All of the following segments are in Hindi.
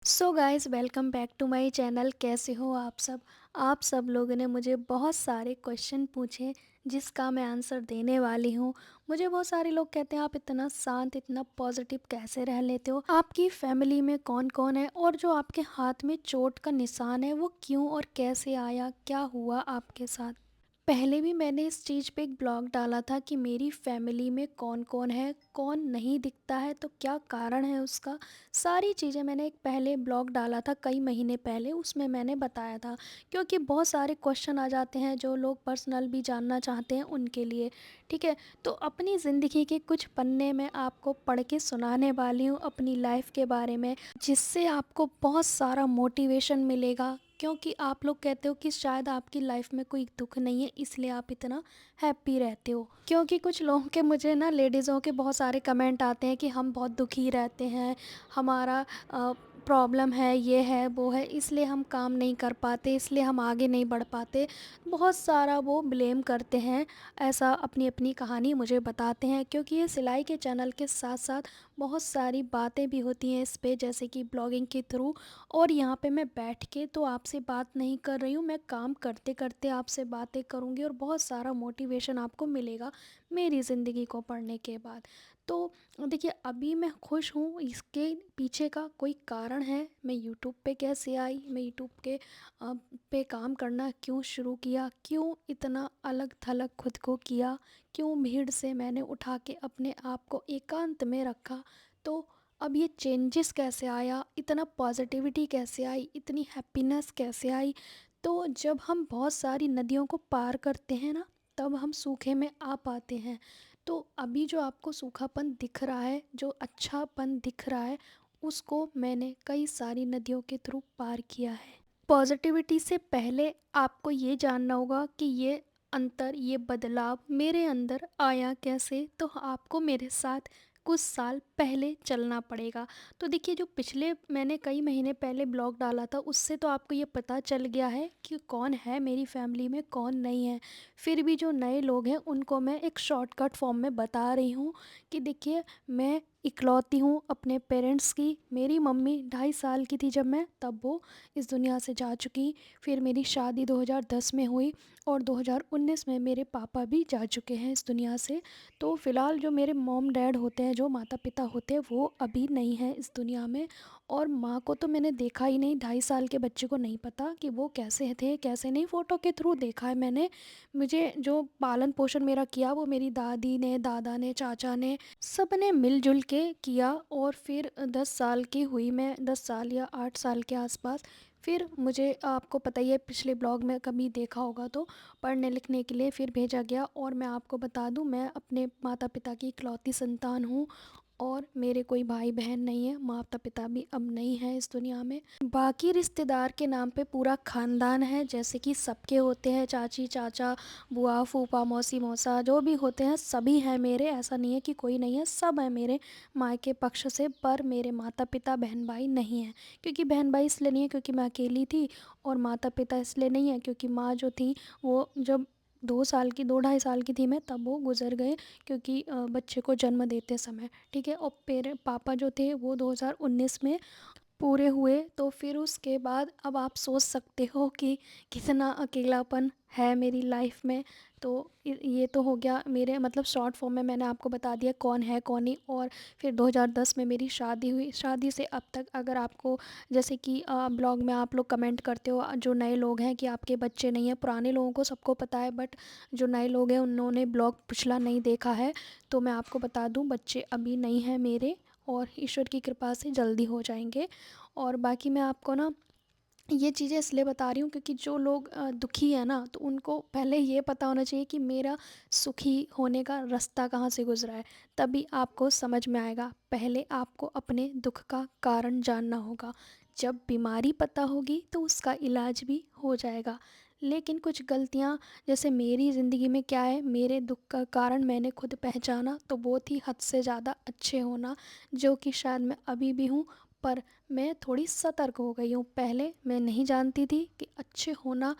So guys, welcome back to my channel. कैसे हो आप सब लोगों ने मुझे बहुत सारे क्वेश्चन पूछे जिसका मैं आंसर देने वाली हूँ। मुझे बहुत सारे लोग कहते हैं आप इतना शांत इतना पॉजिटिव कैसे रह लेते हो, आपकी फैमिली में कौन कौन है और जो आपके हाथ में चोट का निशान है वो क्यों और कैसे आया, क्या हुआ आपके साथ। पहले भी मैंने इस चीज़ पे एक ब्लॉग डाला था कि मेरी फैमिली में कौन कौन है, कौन नहीं दिखता है, तो क्या कारण है उसका। सारी चीज़ें मैंने एक पहले ब्लॉग डाला था कई महीने पहले, उसमें मैंने बताया था। क्योंकि बहुत सारे क्वेश्चन आ जाते हैं जो लोग पर्सनल भी जानना चाहते हैं उनके लिए। ठीक है, तो अपनी ज़िंदगी के कुछ पन्ने में आपको पढ़ के सुनाने वाली हूँ अपनी लाइफ के बारे में, जिससे आपको बहुत सारा मोटिवेशन मिलेगा। क्योंकि आप लोग कहते हो कि शायद आपकी लाइफ में कोई दुख नहीं है इसलिए आप इतना हैप्पी रहते हो। क्योंकि कुछ लोगों के, मुझे ना लेडीज़ों के बहुत सारे कमेंट आते हैं कि हम बहुत दुखी रहते हैं, हमारा प्रॉब्लम है, ये है वो है, इसलिए हम काम नहीं कर पाते, इसलिए हम आगे नहीं बढ़ पाते। बहुत सारा वो ब्लेम करते हैं, ऐसा अपनी अपनी कहानी मुझे बताते हैं। क्योंकि ये सिलाई के चैनल के साथ साथ बहुत सारी बातें भी होती हैं इस पे, जैसे कि ब्लॉगिंग के थ्रू। और यहाँ पे मैं बैठ के तो आपसे बात नहीं कर रही हूँ, मैं काम करते करते आपसे बातें करूँगी और बहुत सारा मोटिवेशन आपको मिलेगा मेरी ज़िंदगी को पढ़ने के बाद। तो देखिए, अभी मैं खुश हूँ, इसके पीछे का कोई कारण है। मैं यूट्यूब पे कैसे आई, मैं यूट्यूब के पे काम करना क्यों शुरू किया, क्यों इतना अलग थलग खुद को किया, क्यों भीड़ से मैंने उठा के अपने आप को एकांत में रखा। तो अब ये चेंजेस कैसे आया, इतना पॉजिटिविटी कैसे आई, इतनी हैप्पीनेस कैसे आई। तो जब हम बहुत सारी नदियों को पार करते हैं ना, तब हम सूखे में आ पाते हैं। तो अभी जो आपको सूखापन दिख रहा है, जो अच्छापन दिख रहा है, उसको मैंने कई सारी नदियों के थ्रू पार किया है। पॉजिटिविटी से पहले आपको ये जानना होगा कि ये अंतर, ये बदलाव मेरे अंदर आया कैसे। तो आपको मेरे साथ कुछ साल पहले चलना पड़ेगा। तो देखिए, जो पिछले मैंने कई महीने पहले ब्लॉग डाला था उससे तो आपको ये पता चल गया है कि कौन है मेरी फैमिली में, कौन नहीं है। फिर भी जो नए लोग हैं उनको मैं एक शॉर्टकट फॉर्म में बता रही हूँ कि देखिए, मैं इकलौती हूँ अपने पेरेंट्स की। मेरी मम्मी 2.5 साल की थी जब मैं, तब वो इस दुनिया से जा चुकी। फिर मेरी शादी 2010 में हुई और 2019 में मेरे पापा भी जा चुके हैं इस दुनिया से। तो फ़िलहाल जो मेरे मॉम डैड होते हैं, जो माता पिता होते हैं, वो अभी नहीं हैं इस दुनिया में। और माँ को तो मैंने देखा ही नहीं, 2.5 साल के बच्चे को नहीं पता कि वो कैसे थे कैसे नहीं, फ़ोटो के थ्रू देखा है मैंने। मुझे जो पालन पोषण मेरा किया वो मेरी दादी ने, दादा ने, चाचा ने, सब ने मिलजुल के किया। और फिर 10 साल की हुई मैं, 10 साल या 8 साल के आसपास, फिर मुझे, आपको पता ही है, पिछले ब्लॉग में कभी देखा होगा तो, पढ़ने लिखने के लिए फिर भेजा गया। और मैं आपको बता दूं, मैं अपने माता पिता की इकलौती संतान हूँ और मेरे कोई भाई बहन नहीं है, माता पिता भी अब नहीं हैं इस दुनिया में। बाकी रिश्तेदार के नाम पे पूरा ख़ानदान है, जैसे कि सबके होते हैं, चाची चाचा, बुआ फूफा मौसी मौसा, जो भी होते हैं सभी हैं मेरे। ऐसा नहीं है कि कोई नहीं है, सब है मेरे मायके पक्ष से। पर मेरे माता पिता बहन भाई नहीं हैं। क्योंकि बहन भाई इसलिए नहीं है क्योंकि मैं अकेली थी, और माता पिता इसलिए नहीं है क्योंकि माँ जो थी वो जब 2 साल की, 2 ढाई साल की थी मैं, तब वो गुज़र गए। क्योंकि बच्चे को जन्म देते समय, ठीक है। और पेरे पापा जो थे वो 2019 में पूरे हुए। तो फिर उसके बाद अब आप सोच सकते हो कि कितना अकेलापन है मेरी लाइफ में। तो ये तो हो गया मेरे, मतलब शॉर्ट फॉर्म में मैंने आपको बता दिया कौन है कौन नहीं। और फिर 2010 में मेरी शादी हुई। शादी से अब तक, अगर आपको, जैसे कि ब्लॉग में आप लोग कमेंट करते हो, जो नए लोग हैं, कि आपके बच्चे नहीं हैं, पुराने लोगों को सबको पता है, बट जो नए लोग हैं उन्होंने ब्लॉग पिछला नहीं देखा है। तो मैं आपको बता दूं, बच्चे अभी नहीं हैं मेरे, और ईश्वर की कृपा से जल्दी हो जाएंगे। और बाकी मैं आपको ना ये चीज़ें इसलिए बता रही हूँ क्योंकि जो लोग दुखी है ना, तो उनको पहले ये पता होना चाहिए कि मेरा सुखी होने का रास्ता कहाँ से गुजरा है। तभी आपको समझ में आएगा। पहले आपको अपने दुख का कारण जानना होगा। जब बीमारी पता होगी तो उसका इलाज भी हो जाएगा। लेकिन कुछ गलतियाँ, जैसे मेरी ज़िंदगी में क्या है, मेरे दुख का कारण मैंने खुद पहचाना, तो वो थी हद से ज़्यादा अच्छे होना, जो कि शायद मैं अभी भी हूँ। पर मैं थोड़ी सतर्क हो गई हूँ। पहले मैं नहीं जानती थी कि अच्छे होना,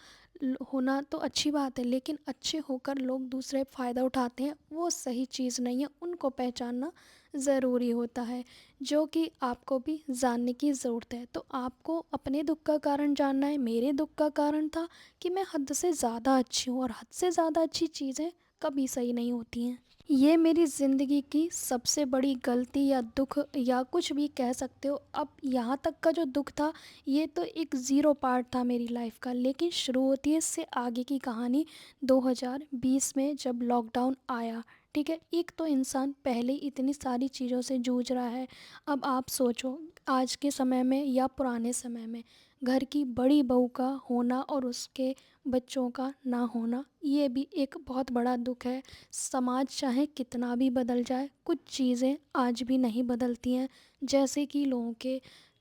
होना तो अच्छी बात है, लेकिन अच्छे होकर लोग दूसरे फ़ायदा उठाते हैं, वो सही चीज़ नहीं है। उनको पहचानना ज़रूरी होता है, जो कि आपको भी जानने की ज़रूरत है। तो आपको अपने दुःख का कारण जानना है। मेरे दुःख का कारण था कि मैं हद से ज़्यादा अच्छी हूँ, और हद से ज़्यादा अच्छी चीज़ें कभी सही नहीं होती हैं। ये मेरी ज़िंदगी की सबसे बड़ी गलती या दुःख या कुछ भी कह सकते हो। अब यहाँ तक का जो दुःख था, ये तो एक ज़ीरो पार्ट था मेरी लाइफ़ का। लेकिन शुरू होती है इससे आगे की कहानी 2020 में, जब लॉकडाउन आया। ठीक है, एक तो इंसान पहले ही इतनी सारी चीज़ों से जूझ रहा है। अब आप सोचो, आज के समय में या पुराने समय में घर की बड़ी बहू का होना और उसके बच्चों का ना होना, ये भी एक बहुत बड़ा दुःख है। समाज चाहे कितना भी बदल जाए, कुछ चीज़ें आज भी नहीं बदलती हैं। जैसे कि लोगों के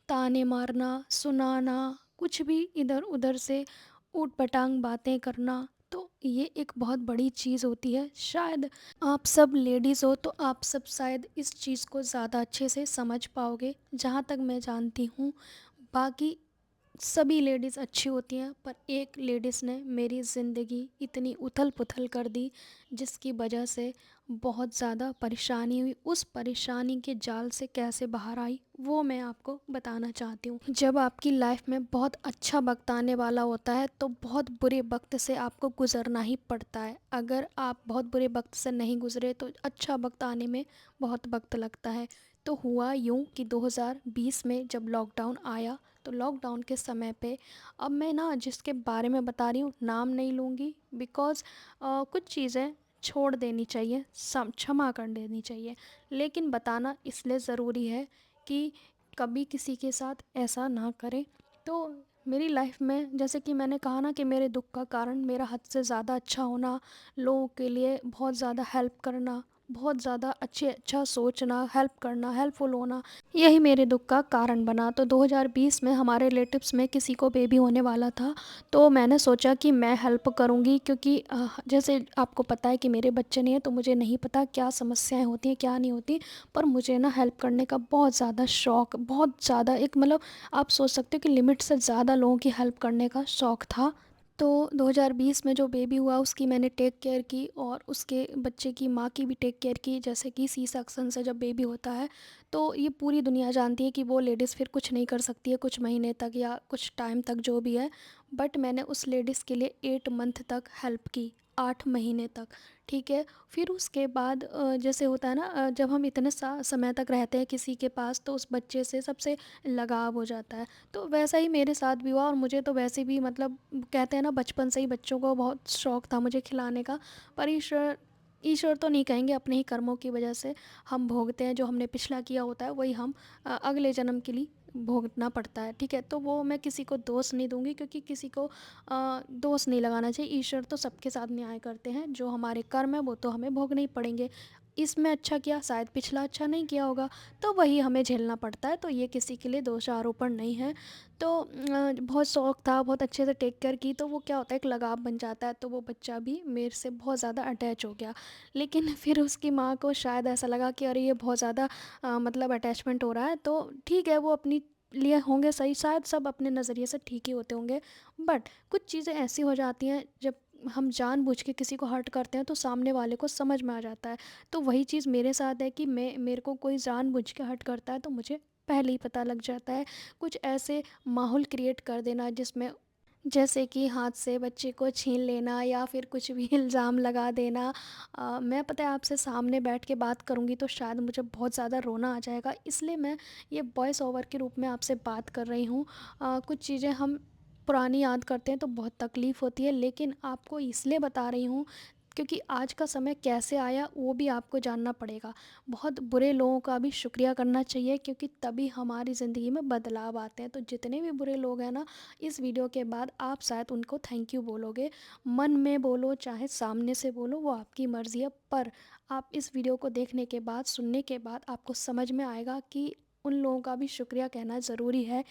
ताने मारना, सुनाना, कुछ भी इधर उधर से ऊट पटांग बातें करना, तो ये एक बहुत बड़ी चीज़ होती है। शायद आप सब लेडीज़ हो तो आप सब शायद इस चीज़ को ज़्यादा अच्छे से समझ पाओगे, जहाँ तक मैं जानती हूँ। बाकी सभी लेडीज़ अच्छी होती हैं, पर एक लेडीज़ ने मेरी ज़िंदगी इतनी उथल-पुथल कर दी, जिसकी वजह से बहुत ज़्यादा परेशानी हुई। उस परेशानी के जाल से कैसे बाहर आई, वो मैं आपको बताना चाहती हूँ। जब आपकी लाइफ में बहुत अच्छा वक़्त आने वाला होता है, तो बहुत बुरे वक़्त से आपको गुज़रना ही पड़ता है। अगर आप बहुत बुरे वक़्त से नहीं गुज़रे, तो अच्छा वक़्त आने में बहुत वक़्त लगता है। तो हुआ यूँ कि 2020 में जब लॉकडाउन आया, तो लॉकडाउन के समय पे, अब मैं ना जिसके बारे में बता रही हूँ नाम नहीं लूँगी, बिकॉज़ कुछ चीज़ें छोड़ देनी चाहिए, क्षमा कर देनी चाहिए। लेकिन बताना इसलिए ज़रूरी है कि कभी किसी के साथ ऐसा ना करें। तो मेरी लाइफ में, जैसे कि मैंने कहा ना, कि मेरे दुख का कारण मेरा हद से ज़्यादा अच्छा होना, लोगों के लिए बहुत ज़्यादा हेल्प करना, बहुत ज़्यादा अच्छा सोचना, हेल्प करना, हेल्पफुल होना, यही मेरे दुःख का कारण बना। तो 2020 में हमारे रिलेटिव्स में किसी को बेबी होने वाला था, तो मैंने सोचा कि मैं हेल्प करूँगी, क्योंकि जैसे आपको पता है कि मेरे बच्चे नहीं हैं, तो मुझे नहीं पता क्या समस्याएँ होती हैं, क्या नहीं होती। पर मुझे ना हेल्प करने का बहुत ज़्यादा शौक, बहुत ज़्यादा, एक मतलब आप सोच सकते हो कि लिमिट से ज़्यादा लोगों की हेल्प करने का शौक था। तो 2020 में जो बेबी हुआ, उसकी मैंने टेक केयर की, और उसके बच्चे की माँ की भी टेक केयर की। जैसे कि सी सेक्शन से जब बेबी होता है, तो ये पूरी दुनिया जानती है कि वो लेडीज़ फिर कुछ नहीं कर सकती है कुछ महीने तक या कुछ टाइम तक, जो भी है। बट मैंने उस लेडीज़ के लिए 8 मंथ तक हेल्प की, 8 महीने तक। ठीक है, फिर उसके बाद जैसे होता है ना, जब हम इतने समय तक रहते हैं किसी के पास, तो उस बच्चे से सबसे लगाव हो जाता है। तो वैसा ही मेरे साथ भी हुआ, और मुझे तो वैसे भी, मतलब कहते हैं ना, बचपन से ही बच्चों को बहुत शौक़ था मुझे खिलाने का। पर ईश्वर ईश्वर तो नहीं कहेंगे, अपने ही कर्मों की वजह से हम भोगते हैं। जो हमने पिछला किया होता है, वही हम अगले जन्म के लिए भोगना पड़ता है। ठीक है, तो वो मैं किसी को दोष नहीं दूंगी, क्योंकि किसी को दोष नहीं लगाना चाहिए। ईश्वर तो सबके साथ न्याय करते हैं, जो हमारे कर्म है वो तो हमें भोगने ही पड़ेंगे। इसमें अच्छा किया, शायद पिछला अच्छा नहीं किया होगा, तो वही हमें झेलना पड़ता है। तो ये किसी के लिए दोषारोपण नहीं है। तो बहुत शौक था, बहुत अच्छे से टेक केयर की, तो वो क्या होता है, एक लगाव बन जाता है। तो वो बच्चा भी मेरे से बहुत ज़्यादा अटैच हो गया। लेकिन फिर उसकी माँ को शायद ऐसा लगा कि अरे ये बहुत ज़्यादा मतलब अटैचमेंट हो रहा है, तो ठीक है, वो अपनी लिए होंगे सही, शायद सब अपने नज़रिए से ठीक ही होते होंगे। बट कुछ चीज़ें ऐसी हो जाती हैं, जब हम जानबूझ के किसी को हर्ट करते हैं, तो सामने वाले को समझ में आ जाता है। तो वही चीज़ मेरे साथ है कि मेरे को कोई जानबूझ के हर्ट करता है, तो मुझे पहले ही पता लग जाता है। कुछ ऐसे माहौल क्रिएट कर देना जिसमें, जैसे कि हाथ से बच्चे को छीन लेना, या फिर कुछ भी इल्ज़ाम लगा देना। मैं, पता है, आपसे सामने बैठ के बात करूँगी तो शायद मुझे बहुत ज़्यादा रोना आ जाएगा, इसलिए मैं ये वॉइस ओवर के रूप में आपसे बात कर रही हूँ। कुछ चीज़ें हम पुरानी याद करते हैं तो बहुत तकलीफ़ होती है, लेकिन आपको इसलिए बता रही हूँ क्योंकि आज का समय कैसे आया वो भी आपको जानना पड़ेगा। बहुत बुरे लोगों का भी शुक्रिया करना चाहिए, क्योंकि तभी हमारी ज़िंदगी में बदलाव आते हैं। तो जितने भी बुरे लोग हैं ना, इस वीडियो के बाद आप शायद उनको थैंक यू बोलोगे। मन में बोलो चाहे सामने से बोलो, वो आपकी मर्ज़ी है। पर आप इस वीडियो को देखने के बाद, सुनने के बाद आपको समझ में आएगा कि उन लोगों का भी शुक्रिया कहना ज़रूरी है।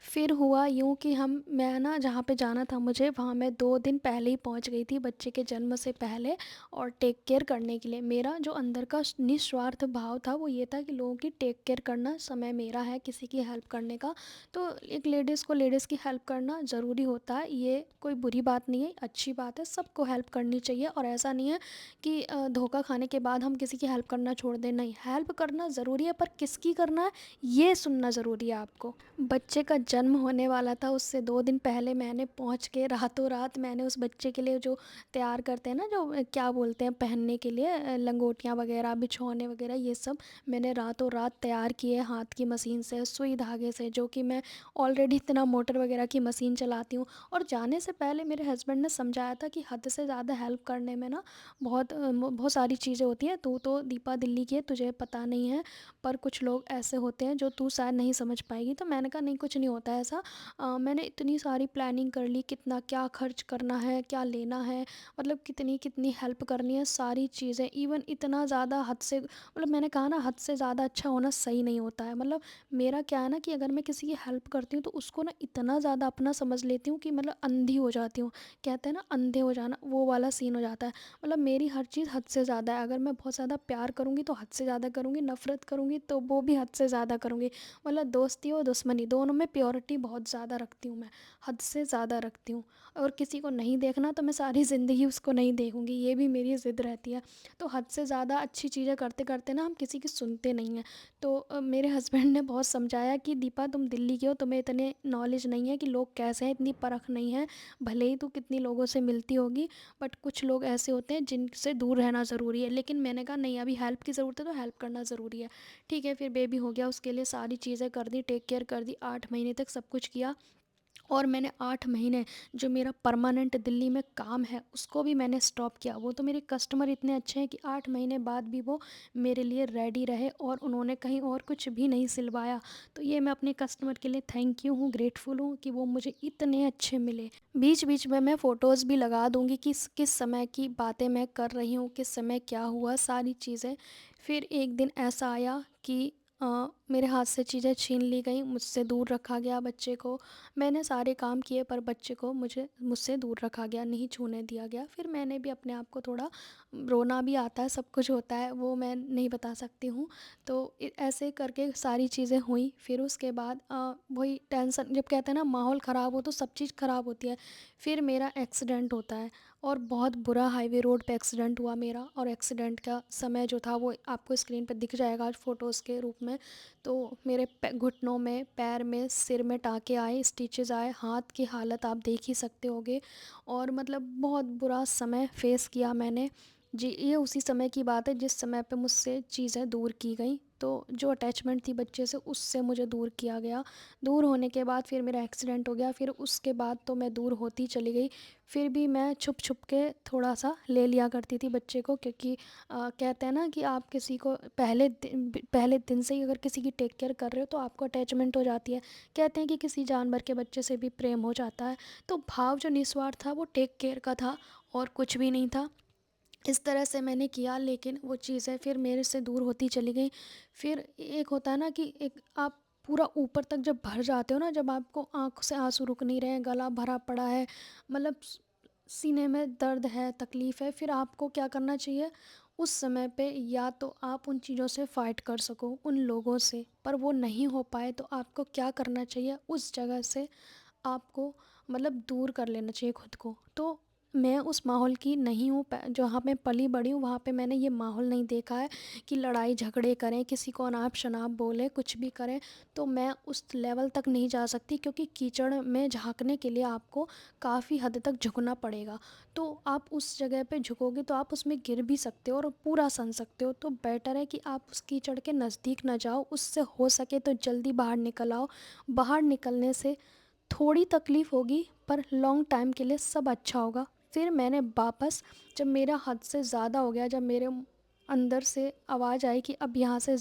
फिर हुआ यूँ कि मैं ना जहाँ पे जाना था मुझे, वहाँ मैं 2 दिन पहले ही पहुँच गई थी, बच्चे के जन्म से पहले, और टेक केयर करने के लिए। मेरा जो अंदर का निस्वार्थ भाव था वो ये था कि लोगों की टेक केयर करना, समय मेरा है किसी की हेल्प करने का। तो एक लेडीज़ को लेडीज़ की हेल्प करना ज़रूरी होता है, ये कोई बुरी बात नहीं है, अच्छी बात है, सबको हेल्प करनी चाहिए। और ऐसा नहीं है कि धोखा खाने के बाद हम किसी की हेल्प करना छोड़ दें, नहीं, हेल्प करना ज़रूरी है, पर किसकी करना है ये सुनना ज़रूरी है आपको। बच्चे का जन्म होने वाला था, उससे 2 दिन पहले मैंने पहुँच के रातों रात मैंने उस बच्चे के लिए जो तैयार करते हैं ना, जो क्या बोलते हैं पहनने के लिए, लंगोटियाँ वगैरह, बिछौने वगैरह, ये सब मैंने रातों रात तैयार किए हाथ की मशीन से, सुई धागे से, जो कि मैं ऑलरेडी इतना मोटर वगैरह की मशीन चलाती हूँ। और जाने से पहले मेरे हस्बैंड ने समझाया था कि हद से ज़्यादा हेल्प करने में ना बहुत सारी चीज़ें होती हैं, तू तो दीपा दिल्ली की है, तुझे पता नहीं है, पर कुछ लोग ऐसे होते हैं जो तू शायद नहीं समझ पाएगी। तो मैंने कहा नहीं, कुछ नहीं होता है ऐसा। मैंने इतनी सारी प्लानिंग कर ली, कितना क्या खर्च करना है, क्या लेना है, मतलब कितनी कितनी हेल्प करनी है, सारी चीज़ें। इवन इतना ज़्यादा हद से, मतलब मैंने कहा ना, हद से ज़्यादा अच्छा होना सही नहीं होता है। मतलब मेरा क्या है ना कि अगर मैं किसी की हेल्प करती हूँ तो उसको ना इतना ज़्यादा अपना समझ लेती हूँ कि मतलब अंधी हो जाती हूँ। कहते हैं ना अंधे हो जाना, वो वाला सीन हो जाता है। मतलब मेरी हर चीज़ हद से ज़्यादा है। अगर मैं बहुत ज़्यादा प्यार करूँगी तो हद से ज़्यादा करूँगी, नफ़रत करूँगी तो वो भी हद से ज़्यादा करूँगी। मतलब दोस्ती और दुश्मनी दोनों में प्योरिटी बहुत ज़्यादा रखती हूँ मैं, हद से ज़्यादा रखती हूँ। और किसी को नहीं देखना तो मैं सारी ज़िंदगी उसको नहीं देखूँगी, ये भी मेरी ज़िद रहती है। तो हद से ज़्यादा अच्छी चीज़ें करते करते ना हम किसी की सुनते नहीं हैं। तो मेरे हस्बैंड ने बहुत समझाया कि दीपा, तुम दिल्ली की हो, तुम्हें इतने नॉलेज नहीं है कि लोग कैसे हैं, इतनी परख नहीं है। भले ही तू कितनी लोगों से मिलती होगी, बट कुछ लोग ऐसे होते हैं जिनसे दूर रहना ज़रूरी है। लेकिन मैंने कहा नहीं, अभी हेल्प की ज़रूरत है तो हेल्प करना ज़रूरी है। ठीक है, फिर बेबी हो गया, उसके लिए सारी चीज़ें कर दी, टेक केयर कर दी, 8 महीने तक सब कुछ किया। और मैंने 8 महीने जो मेरा परमानेंट दिल्ली में काम है उसको भी मैंने स्टॉप किया। वो तो मेरे कस्टमर इतने अच्छे हैं कि 8 महीने बाद भी वो मेरे लिए रेडी रहे, और उन्होंने कहीं और कुछ भी नहीं सिलवाया। तो ये मैं अपने कस्टमर के लिए थैंक यू हूँ, ग्रेटफुल हूँ कि वो मुझे इतने अच्छे मिले। बीच बीच में मैं फ़ोटोज़ भी लगा दूँगी कि किस समय की बातें मैं कर रही हूँ, किस समय क्या हुआ, सारी चीज़ें। फिर एक दिन ऐसा आया कि मेरे हाथ से चीज़ें छीन ली गई, मुझसे दूर रखा गया बच्चे को। मैंने सारे काम किए पर बच्चे को मुझसे दूर रखा गया, नहीं छूने दिया गया। फिर मैंने भी अपने आप को थोड़ा, रोना भी आता है, सब कुछ होता है, वो मैं नहीं बता सकती हूँ। तो ऐसे करके सारी चीज़ें हुई। फिर उसके बाद वही टेंशन, जब कहते हैं ना माहौल ख़राब हो तो सब चीज़ ख़राब होती है। फिर मेरा एक्सीडेंट होता है, और बहुत बुरा हाईवे रोड पे एक्सीडेंट हुआ मेरा। और एक्सीडेंट का समय जो था वो आपको स्क्रीन पे दिख जाएगा फ़ोटोज़ के रूप में। तो मेरे घुटनों में, पैर में, सिर में टाँके आए, स्टिचेज़ आए, हाथ की हालत आप देख ही सकते होंगे। और मतलब बहुत बुरा समय फ़ेस किया मैंने। जी, ये उसी समय की बात है जिस समय पे मुझसे चीज़ें दूर की गई। तो जो अटैचमेंट थी बच्चे से, उससे मुझे दूर किया गया। दूर होने के बाद फिर मेरा एक्सीडेंट हो गया, फिर उसके बाद तो मैं दूर होती चली गई। फिर भी मैं छुप-छुप के थोड़ा-सा ले लिया करती थी बच्चे को, क्योंकि कहते हैं ना कि आप किसी को पहले दिन से ही अगर किसी की टेक केयर कर रहे हो तो आपको अटैचमेंट हो जाती है। कहते हैं कि किसी जानवर के बच्चे से भी प्रेम हो जाता है। तो भाव जो निस्वार्थ था वो टेक केयर का था, और कुछ भी नहीं था। इस तरह से मैंने किया, लेकिन वो चीज़ें फिर मेरे से दूर होती चली गई। फिर एक होता है ना कि एक आप पूरा ऊपर तक जब भर जाते हो ना, जब आपको आँख से आँसू रुक नहीं रहे हैं, गला भरा पड़ा है, मतलब सीने में दर्द है, तकलीफ़ है, फिर आपको क्या करना चाहिए? उस समय पे या तो आप उन चीज़ों से फ़ाइट कर सको, उन लोगों से, पर वो नहीं हो पाए तो आपको क्या करना चाहिए? उस जगह से आपको मतलब दूर कर लेना चाहिए खुद को। तो मैं उस माहौल की नहीं हूँ, जहाँ मैं पली बड़ी हूँ वहाँ पे मैंने ये माहौल नहीं देखा है कि लड़ाई झगड़े करें, किसी को अनाप शनाप बोलें, कुछ भी करें। तो मैं उस लेवल तक नहीं जा सकती, क्योंकि कीचड़ में झाँकने के लिए आपको काफ़ी हद तक झुकना पड़ेगा। तो आप उस जगह पे झुकोगे तो आप उसमें गिर भी सकते हो और पूरा सन सकते हो। तो बेटर है कि आप उस कीचड़ के नज़दीक ना जाओ, उससे हो सके तो जल्दी बाहर निकल आओ। बाहर निकलने से थोड़ी तकलीफ़ होगी, पर लॉन्ग टाइम के लिए सब अच्छा होगा। फिर मैंने वापस, जब मेरा हद से ज़्यादा हो गया, जब मेरे अंदर से आवाज़ आई कि अब यहाँ से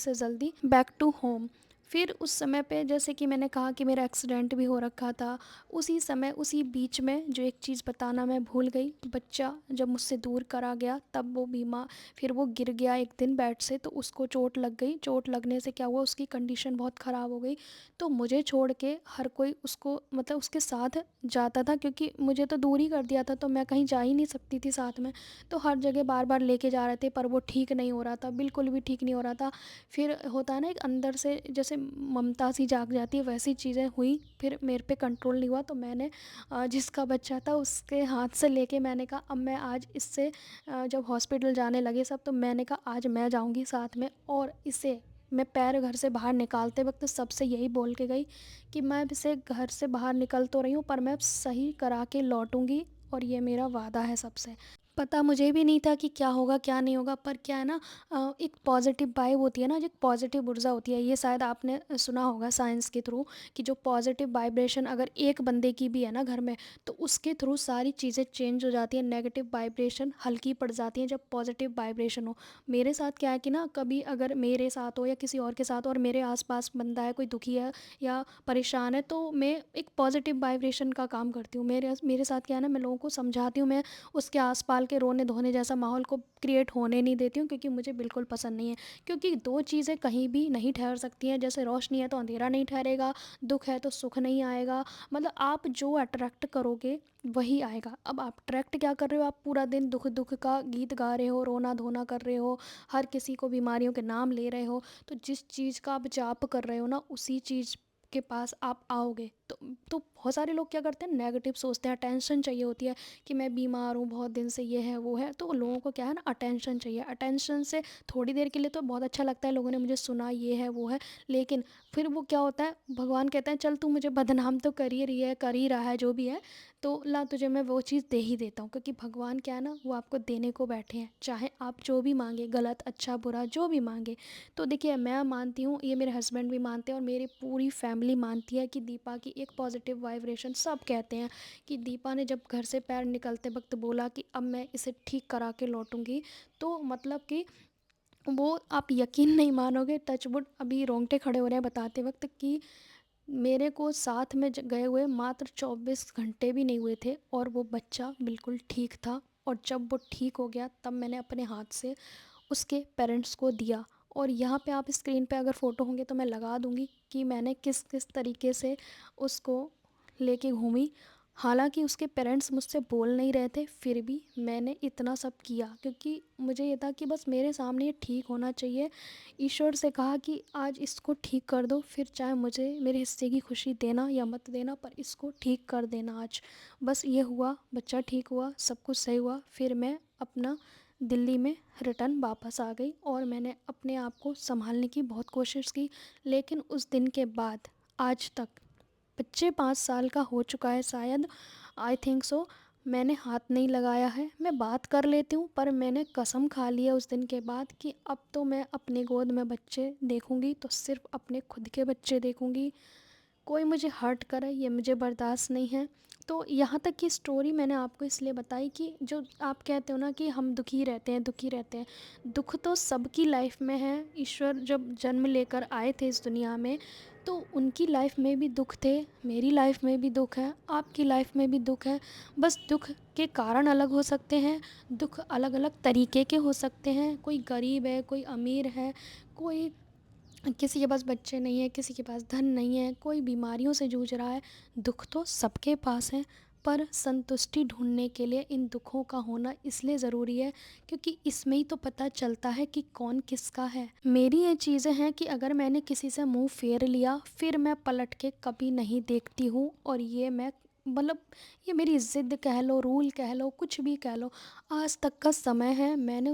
जल्दी बैक टू होम, फिर उस समय पे जैसे कि मैंने कहा कि मेरा एक्सीडेंट भी हो रखा था, उसी समय उसी बीच में जो एक चीज़ बताना मैं भूल गई, बच्चा जब मुझसे दूर करा गया तब वो बीमार, फिर वो गिर गया एक दिन बेड से, तो उसको चोट लग गई। चोट लगने से क्या हुआ, उसकी कंडीशन बहुत ख़राब हो गई। तो मुझे छोड़ के हर कोई उसको मतलब उसके साथ जाता था, क्योंकि मुझे तो दूर ही कर दिया था तो मैं कहीं जा ही नहीं सकती थी साथ में। तो हर जगह बार बार लेके जा रहे थे, पर वो ठीक नहीं हो रहा था, बिल्कुल भी ठीक नहीं हो रहा था। फिर होता है ना एक अंदर से जैसे ममता सी जाग जाती है, वैसी चीज़ें हुई। फिर मेरे पे कंट्रोल नहीं हुआ, तो मैंने जिसका बच्चा था उसके हाथ से लेके मैंने कहा अब मैं आज इससे जब हॉस्पिटल जाने लगे सब, तो मैंने कहा आज मैं जाऊंगी साथ में, और इसे मैं पैर घर से बाहर निकालते वक्त सबसे यही बोल के गई कि मैं अब इसे घर से बाहर निकल तो रही हूँ, पर मैं अब सही करा के लौटूंगी, और ये मेरा वादा है सबसे। पता मुझे भी नहीं था कि क्या होगा क्या नहीं होगा, पर क्या है ना, एक पॉजिटिव वाइब होती है ना, जो एक पॉजिटिव ऊर्जा होती है, ये शायद आपने सुना होगा साइंस के थ्रू, कि जो पॉजिटिव वाइब्रेशन अगर एक बंदे की भी है ना घर में, तो उसके थ्रू सारी चीज़ें चेंज हो जाती हैं, नेगेटिव वाइब्रेशन हल्की पड़ जाती हैं जब पॉजिटिव वाइब्रेशन हो। मेरे साथ क्या है कि ना, कभी अगर मेरे साथ हो या किसी और के साथ हो, और मेरे आसपास बंदा है कोई दुखी है या परेशान है, तो मैं एक पॉजिटिव वाइब्रेशन का काम करती हूँ। मेरे मेरे साथ क्या है ना, मैं लोगों को समझाती हूँ, मैं उसके आस-पाल के रोने-धोने जैसा माहौल को क्रिएट होने नहीं देती हूँ, क्योंकि मुझे बिल्कुल पसंद नहीं है। क्योंकि 2 चीज़ें कहीं भी नहीं ठहर सकती हैं, जैसे रोशनी है तो अंधेरा नहीं ठहरेगा, दुःख है तो सुख नहीं आएगा। मतलब आप जो अट्रैक्ट करोगे वही आएगा। अब आप अट्रैक्ट क्या कर रहे हो, आप पूरा दिन दुःख-दुःख का गीत गा रहे हो, रोना-धोना कर रहे हो, हर किसी को बीमारियों के नाम ले रहे हो, तो जिस चीज़ का आप जाप कर रहे हो ना, उसी चीज़ के पास आप आओगे। तो बहुत सारे लोग क्या करते हैं, नेगेटिव सोचते हैं, अटेंशन चाहिए होती है कि मैं बीमार हूँ बहुत दिन से, ये है वो है, तो लोगों को क्या है ना, अटेंशन चाहिए। अटेंशन से थोड़ी देर के लिए तो बहुत अच्छा लगता है, लोगों ने मुझे सुना, ये है वो है, लेकिन फिर वो क्या होता है, भगवान कहते हैं चल तू मुझे बदनाम तो कर ही रही है, कर ही रहा है जो भी है, तो ला तुझे मैं वो चीज़ दे ही देता हूँ। क्योंकि भगवान क्या है ना, वो आपको देने को बैठे हैं, चाहे आप जो भी मांगे, गलत अच्छा बुरा जो भी मांगे। तो देखिए मैं मानती हूँ, ये मेरे हस्बैंड भी मानते हैं, और मेरी पूरी फैमिली मानती है कि दीपा की एक पॉजिटिव वाइब्रेशन, सब कहते हैं कि दीपा ने जब घर से पैर निकलते वक्त बोला कि अब मैं इसे ठीक करा के लौटूंगी, तो मतलब कि वो आप यकीन नहीं मानोगे, टचवुड अभी रोंगटे खड़े हो रहे हैं बताते वक्त, कि मेरे को साथ में गए हुए मात्र 24 घंटे भी नहीं हुए थे, और वो बच्चा बिल्कुल ठीक था। और जब वो ठीक हो गया तब मैंने अपने हाथ से उसके पेरेंट्स को दिया। और यहाँ पे आप स्क्रीन पे अगर फ़ोटो होंगे तो मैं लगा दूँगी कि मैंने किस किस तरीके से उसको लेके घूमी। हालांकि उसके पेरेंट्स मुझसे बोल नहीं रहे थे, फिर भी मैंने इतना सब किया, क्योंकि मुझे ये था कि बस मेरे सामने ये ठीक होना चाहिए। ईश्वर से कहा कि आज इसको ठीक कर दो, फिर चाहे मुझे मेरे हिस्से की खुशी देना या मत देना, पर इसको ठीक कर देना आज। बस ये हुआ, बच्चा ठीक हुआ, सब कुछ सही हुआ। फिर मैं अपना दिल्ली में रिटर्न वापस आ गई, और मैंने अपने आप को संभालने की बहुत कोशिश की। लेकिन उस दिन के बाद आज तक बच्चे 5 साल का हो चुका है शायद, आई थिंक सो, मैंने हाथ नहीं लगाया है। मैं बात कर लेती हूँ, पर मैंने कसम खा लिया उस दिन के बाद कि अब तो मैं अपनी गोद में बच्चे देखूँगी तो सिर्फ अपने खुद के बच्चे देखूँगी। कोई मुझे हर्ट करे ये मुझे बर्दाश्त नहीं है। तो यहाँ तक की स्टोरी मैंने आपको इसलिए बताई कि जो आप कहते हो ना कि हम दुखी रहते हैं, दुखी रहते हैं, दुख तो सबकी लाइफ में है। ईश्वर जब जन्म लेकर आए थे इस दुनिया में, तो उनकी लाइफ में भी दुख थे, मेरी लाइफ में भी दुख है, आपकी लाइफ में भी दुख है। बस दुख के कारण अलग हो सकते हैं, दुख अलग अलग तरीके के हो सकते हैं। कोई गरीब है, कोई अमीर है, कोई किसी के पास बच्चे नहीं है, किसी के पास धन नहीं है, कोई बीमारियों से जूझ रहा है। दुख तो सबके पास है, पर संतुष्टि ढूंढने के लिए इन दुखों का होना इसलिए ज़रूरी है, क्योंकि इसमें ही तो पता चलता है कि कौन किसका है। मेरी ये चीज़ें हैं कि अगर मैंने किसी से मुंह फेर लिया, फिर मैं पलट के कभी नहीं देखती हूँ, और ये मैं मतलब ये मेरी ज़िद कह लो, रूल कह लो, कुछ भी कह लो। आज तक का समय है, मैंने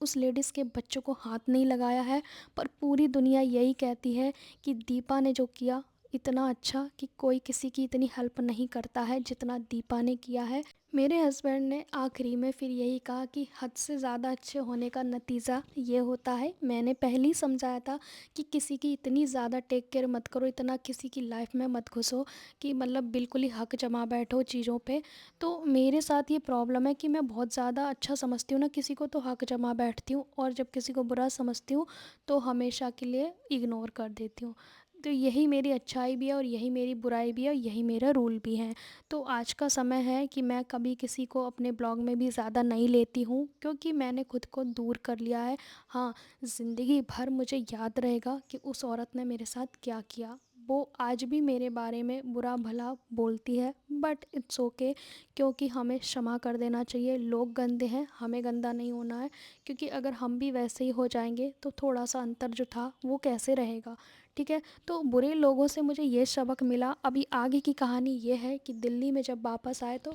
उस लेडीज़ के बच्चों को हाथ नहीं लगाया है, पर पूरी दुनिया यही कहती है कि दीपा ने जो किया इतना अच्छा, कि कोई किसी की इतनी हेल्प नहीं करता है जितना दीपा ने किया है। मेरे हस्बैंड ने आखिरी में फिर यही कहा कि हद से ज़्यादा अच्छे होने का नतीजा ये होता है। मैंने पहले ही समझाया था कि किसी की इतनी ज़्यादा टेक केयर मत करो, इतना किसी की लाइफ में मत घुसो कि मतलब बिल्कुल ही हक जमा बैठो चीज़ों पे। तो मेरे साथ ये प्रॉब्लम है कि मैं बहुत ज़्यादा अच्छा समझती हूँ ना किसी को, तो हक जमा बैठती हूँ, और जब किसी को बुरा समझती हूँ तो हमेशा के लिए इग्नोर कर देती हूँ। तो यही मेरी अच्छाई भी है और यही मेरी बुराई भी है और यही मेरा रूल भी है। तो आज का समय है कि मैं कभी किसी को अपने ब्लॉग में भी ज़्यादा नहीं लेती हूँ, क्योंकि मैंने खुद को दूर कर लिया है। हाँ, ज़िंदगी भर मुझे याद रहेगा कि उस औरत ने मेरे साथ क्या किया। वो आज भी मेरे बारे में बुरा भला बोलती है, बट इट्स ओके, क्योंकि हमें क्षमा कर देना चाहिए। लोग गंदे हैं, हमें गंदा नहीं होना है, क्योंकि अगर हम भी वैसे ही हो जाएंगे तो थोड़ा सा अंतर जो था वो कैसे रहेगा। ठीक है, तो बुरे लोगों से मुझे ये सबक मिला। अभी आगे की कहानी ये है कि दिल्ली में जब वापस आए तो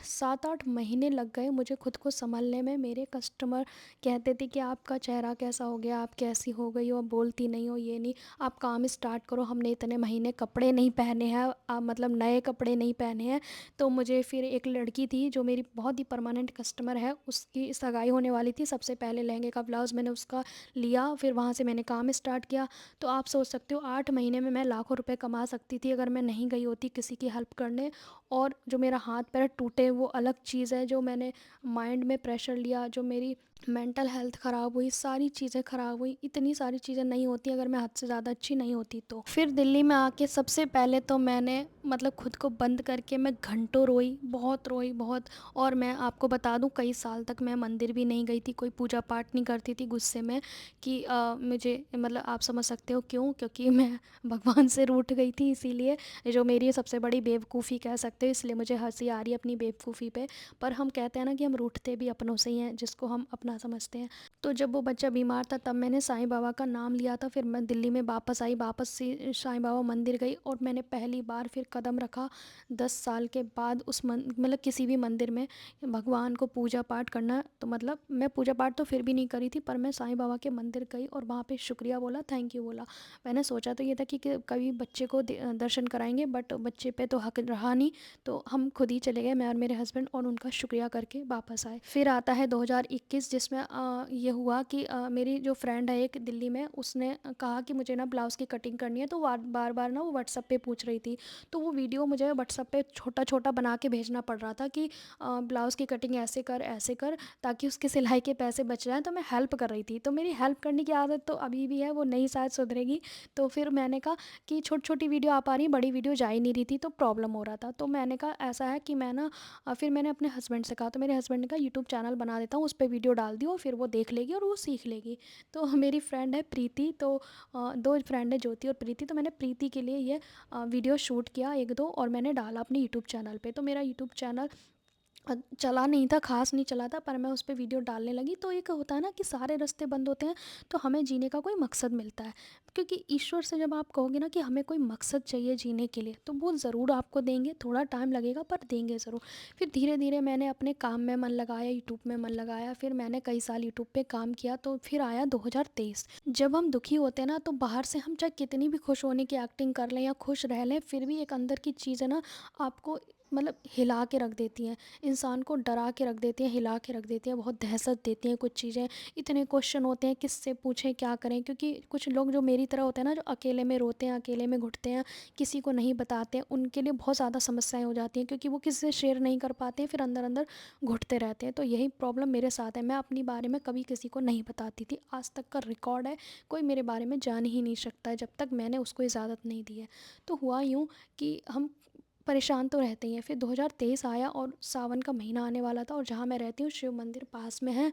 7-8 महीने लग गए मुझे खुद को संभलने में। मेरे कस्टमर कहते थे कि आपका चेहरा कैसा हो गया, आप कैसी हो गई हो, आप बोलती नहीं हो, ये नहीं, आप काम स्टार्ट करो, हमने इतने महीने कपड़े नहीं पहने हैं, मतलब नए कपड़े नहीं पहने हैं। तो मुझे फिर एक लड़की थी जो मेरी बहुत ही परमानेंट कस्टमर है, उसकी सगाई होने वाली थी। सबसे पहले लहंगे का ब्लाउज़ मैंने उसका लिया, फिर वहाँ से मैंने काम स्टार्ट किया। तो आप सोच सकते हो 8 महीने में मैं लाखों रुपए कमा सकती थी अगर मैं नहीं गई होती किसी की हेल्प करने। और जो मेरा हाथ पैर टूटे वो अलग चीज़ है, जो मैंने माइंड में प्रेशर लिया, जो मेरी मेंटल हेल्थ ख़राब हुई, सारी चीज़ें ख़राब हुई। इतनी सारी चीज़ें नहीं होती अगर मैं हद से ज़्यादा अच्छी नहीं होती तो। फिर दिल्ली में आके सबसे पहले तो मैंने मतलब खुद को बंद करके मैं घंटों रोई, बहुत रोई, बहुत। और मैं आपको बता दूं, कई साल तक मैं मंदिर भी नहीं गई थी, कोई पूजा पाठ नहीं करती थी, गुस्से में कि मुझे मतलब आप समझ सकते हो क्यों, क्योंकि मैं भगवान से रूठ गई थी। इसीलिए जो मेरी सबसे बड़ी बेवकूफ़ी कह सकते हो, इसलिए मुझे हंसी आ रही है अपनी बेवकूफ़ी पे। पर हम कहते हैं ना कि हम रूठते भी अपनों से ही हैं जिसको हम अपना समझते हैं। तो जब वो बच्चा बीमार था तब मैंने साईं बाबा का नाम लिया था। फिर मैं दिल्ली में वापस आई, वापस से साईं बाबा मंदिर गई और मैंने पहली बार फिर कदम रखा 10 साल के बाद उस मतलब किसी भी मंदिर में भगवान को पूजा पाठ करना। तो मतलब मैं पूजा पाठ तो फिर भी नहीं करी थी, पर मैं साईं बाबा के मंदिर गई और वहाँ पे शुक्रिया बोला, थैंक यू बोला। मैंने सोचा तो ये था कि कभी बच्चे को दर्शन कराएंगे, बट बच्चे पे तो हक रहा नहीं, तो हम खुद ही चले गए, मैं और मेरे हस्बैंड, और उनका शुक्रिया करके वापस आए। फिर आता है 2021, जिसमें ये हुआ कि मेरी जो फ्रेंड है एक दिल्ली में, उसने कहा कि मुझे ना ब्लाउज़ की कटिंग करनी है। तो बार बार ना वो व्हाट्सअप पे पूछ रही थी, तो वो वीडियो मुझे व्हाट्सअप पे छोटा छोटा बना के भेजना पड़ रहा था कि ब्लाउज़ की कटिंग ऐसे कर, ताकि उसके सिलाई के पैसे बच जाएँ। तो मैं हेल्प कर रही थी, तो मेरी हेल्प करने की आदत तो अभी भी है, वो नहीं शायद सुधरेगी। तो फिर मैंने कहा कि छोटी छोटी वीडियो आ पा रही, बड़ी वीडियो जा ही नहीं रही थी, तो प्रॉब्लम हो रहा था। तो मैंने कहा ऐसा है कि मैं ना फिर मैंने अपने हस्बैंड से कहा, तो मेरे हस्बैंड ने कहा यूट्यूब चैनल बना देता हूँ, उस पर वीडियो डाल दियो, फिर वो देख लेगी और वो सीख लेगी। तो मेरी फ्रेंड है प्रीति, तो दो फ्रेंड है, ज्योति और प्रीति। तो मैंने प्रीति के लिए ये वीडियो शूट किया एक दो और मैंने डाला अपने यूट्यूब चैनल पे। तो मेरा यूट्यूब चैनल चला नहीं था, ख़ास नहीं चला था, पर मैं उस पे वीडियो डालने लगी। तो एक होता है ना कि सारे रास्ते बंद होते हैं तो हमें जीने का कोई मकसद मिलता है, क्योंकि ईश्वर से जब आप कहोगे ना कि हमें कोई मकसद चाहिए जीने के लिए, तो वो ज़रूर आपको देंगे, थोड़ा टाइम लगेगा पर देंगे ज़रूर। फिर धीरे धीरे मैंने अपने काम में मन लगाया, यूट्यूब में मन लगाया, फिर मैंने कई साल यूट्यूब पे काम किया। तो फिर आया 2023। जब हम दुखी होते हैं ना, तो बाहर से हम चाहे कितनी भी खुश होने की एक्टिंग कर लें या खुश रह लें, फिर भी एक अंदर की चीज़ है ना, आपको मतलब हिला के रख देती हैं, इंसान को डरा के रख देती हैं, हिला के रख देती हैं, बहुत दहशत देती हैं कुछ चीज़ें। इतने क्वेश्चन होते हैं किससे पूछें, क्या करें, क्योंकि कुछ लोग जो मेरी तरह होते हैं ना, जो अकेले में रोते हैं, अकेले में घुटते हैं, किसी को नहीं बताते हैं, उनके लिए बहुत ज़्यादा समस्याएं हो जाती हैं, क्योंकि वो किसी से शेयर नहीं कर पाते हैं, फिर अंदर अंदर घुटते रहते हैं। तो यही प्रॉब्लम मेरे साथ है, मैं अपनी बारे में कभी किसी को नहीं बताती थी, आज तक का रिकॉर्ड है, कोई मेरे बारे में जान ही नहीं सकता है जब तक मैंने उसको इजाज़त नहीं दी है। तो हुआ यूँ कि हम परेशान तो रहते ही हैं। फिर 2023 आया और सावन का महीना आने वाला था, और जहाँ मैं रहती हूँ शिव मंदिर पास में है।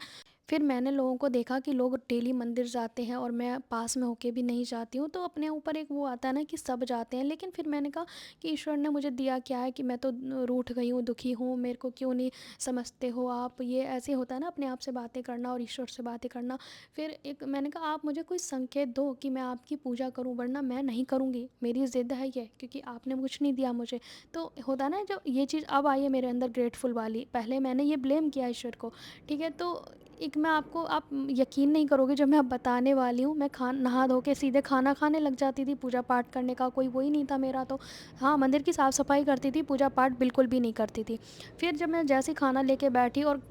फिर मैंने लोगों को देखा कि लोग डेली मंदिर जाते हैं और मैं पास में होके भी नहीं जाती हूँ, तो अपने ऊपर एक वो आता है ना कि सब जाते हैं। लेकिन फिर मैंने कहा कि ईश्वर ने मुझे दिया क्या है कि मैं तो रूठ गई हूँ, दुखी हूँ, मेरे को क्यों नहीं समझते हो आप, ये ऐसे होता है ना अपने आप से बातें करना और ईश्वर से बातें करना। फिर एक मैंने कहा आप मुझे कोई संकेत दो कि मैं आपकी पूजा करूँ, वरना मैं नहीं करूँगी, मेरी ज़िद है ये, क्योंकि आपने कुछ नहीं दिया मुझे। तो होता है ना, जो ये चीज़ अब आई है मेरे अंदर ग्रेटफुल वाली, पहले मैंने ये ब्लेम किया ईश्वर को। ठीक है, तो एक मैं आपको, आप यकीन नहीं करोगे जो मैं अब बताने वाली हूँ, मैं नहा धो के सीधे खाना खाने लग जाती थी, पूजा पाठ करने का कोई वही नहीं था मेरा। तो हाँ, मंदिर की साफ़ सफाई करती थी, पूजा पाठ बिल्कुल भी नहीं करती थी। फिर जब मैं जैसे ही खाना लेके बैठी और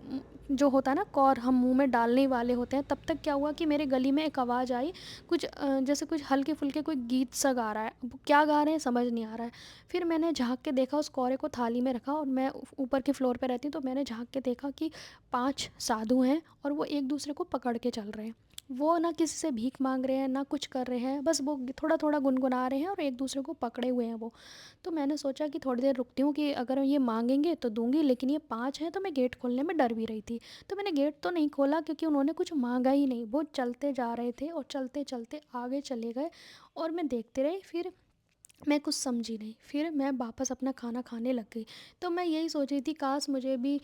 जो होता है ना कौर हम मुंह में डालने वाले होते हैं, तब तक क्या हुआ कि मेरे गली में एक आवाज़ आई, कुछ जैसे कुछ हल्के फुल्के कोई गीत सा गा रहा है, अब क्या गा रहे हैं समझ नहीं आ रहा है। फिर मैंने झाँक के देखा, उस कौरे को थाली में रखा, और मैं ऊपर के फ्लोर पे रहती हूँ, तो मैंने झाँक के देखा कि 5 साधु हैं और वो एक दूसरे को पकड़ के चल रहे हैं। वो ना किसी से भीख माँग रहे हैं, ना कुछ कर रहे हैं, बस वो थोड़ा-थोड़ा गुनगुना रहे हैं और एक-दूसरे को पकड़े हुए हैं वो। तो मैंने सोचा कि थोड़ी देर रुकती हूँ कि अगर ये माँगेंगे तो दूँगी, लेकिन ये 5 हैं तो मैं गेट खोलने में डर भी रही थी। तो मैंने गेट तो नहीं खोला क्योंकि उन्होंने कुछ माँगा ही नहीं। वो चलते जा रहे थे और चलते-चलते आगे चले गए और मैं देखते रही। फिर मैं कुछ समझी नहीं, फिर मैं वापस अपना खाना खाने लग गई। तो मैं यही सोच रही थी, काश मुझे भी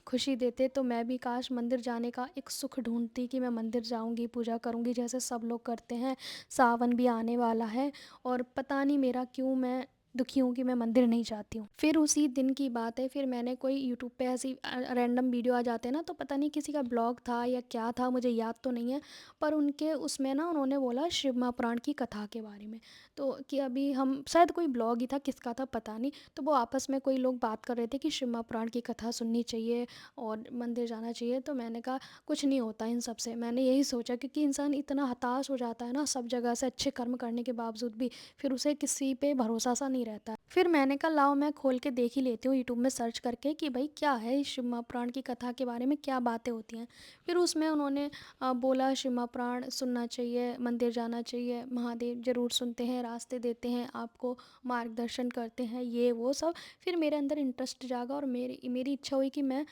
खुशी देते तो मैं भी काश मंदिर जाने का एक सुख ढूँढती कि मैं मंदिर जाऊँगी, पूजा करूँगी जैसे सब लोग करते हैं। सावन भी आने वाला है और पता नहीं मेरा क्यों मैं दुखी हूँ कि मैं मंदिर नहीं जाती हूँ। फिर उसी दिन की बात है, फिर मैंने कोई यूट्यूब पे ऐसी रैंडम वीडियो आ जाते हैं ना, तो पता नहीं किसी का ब्लॉग था या क्या था, मुझे याद तो नहीं है। पर उनके उसमें ना उन्होंने बोला शिव महापुराण की कथा के बारे में। तो कि अभी हम शायद कोई ब्लॉग ही था, किसका था पता नहीं। तो वो आपस में कोई लोग बात कर रहे थे कि शिव महापुराण की कथा सुननी चाहिए और मंदिर जाना चाहिए। तो मैंने कहा कुछ नहीं होता इन सब से। मैंने यही सोचा क्योंकि इंसान इतना हताश हो जाता है ना सब जगह से अच्छे कर्म करने के बावजूद भी, फिर उसे किसी पे भरोसा सा नहीं रहता। फिर मैंने कहा लाओ मैं खोल के देख ही लेती हूँ यूट्यूब में सर्च करके कि भाई क्या है इस शिव महापुराण की कथा के बारे में, क्या बातें होती हैं। फिर उसमें उन्होंने बोला शिव महापुराण सुनना चाहिए, मंदिर जाना चाहिए, महादेव ज़रूर सुनते हैं, रास्ते देते हैं आपको, मार्गदर्शन करते हैं, ये वो सब। फिर मेरे अंदर इंटरेस्ट जागा और मेरी मेरी इच्छा हुई कि मैं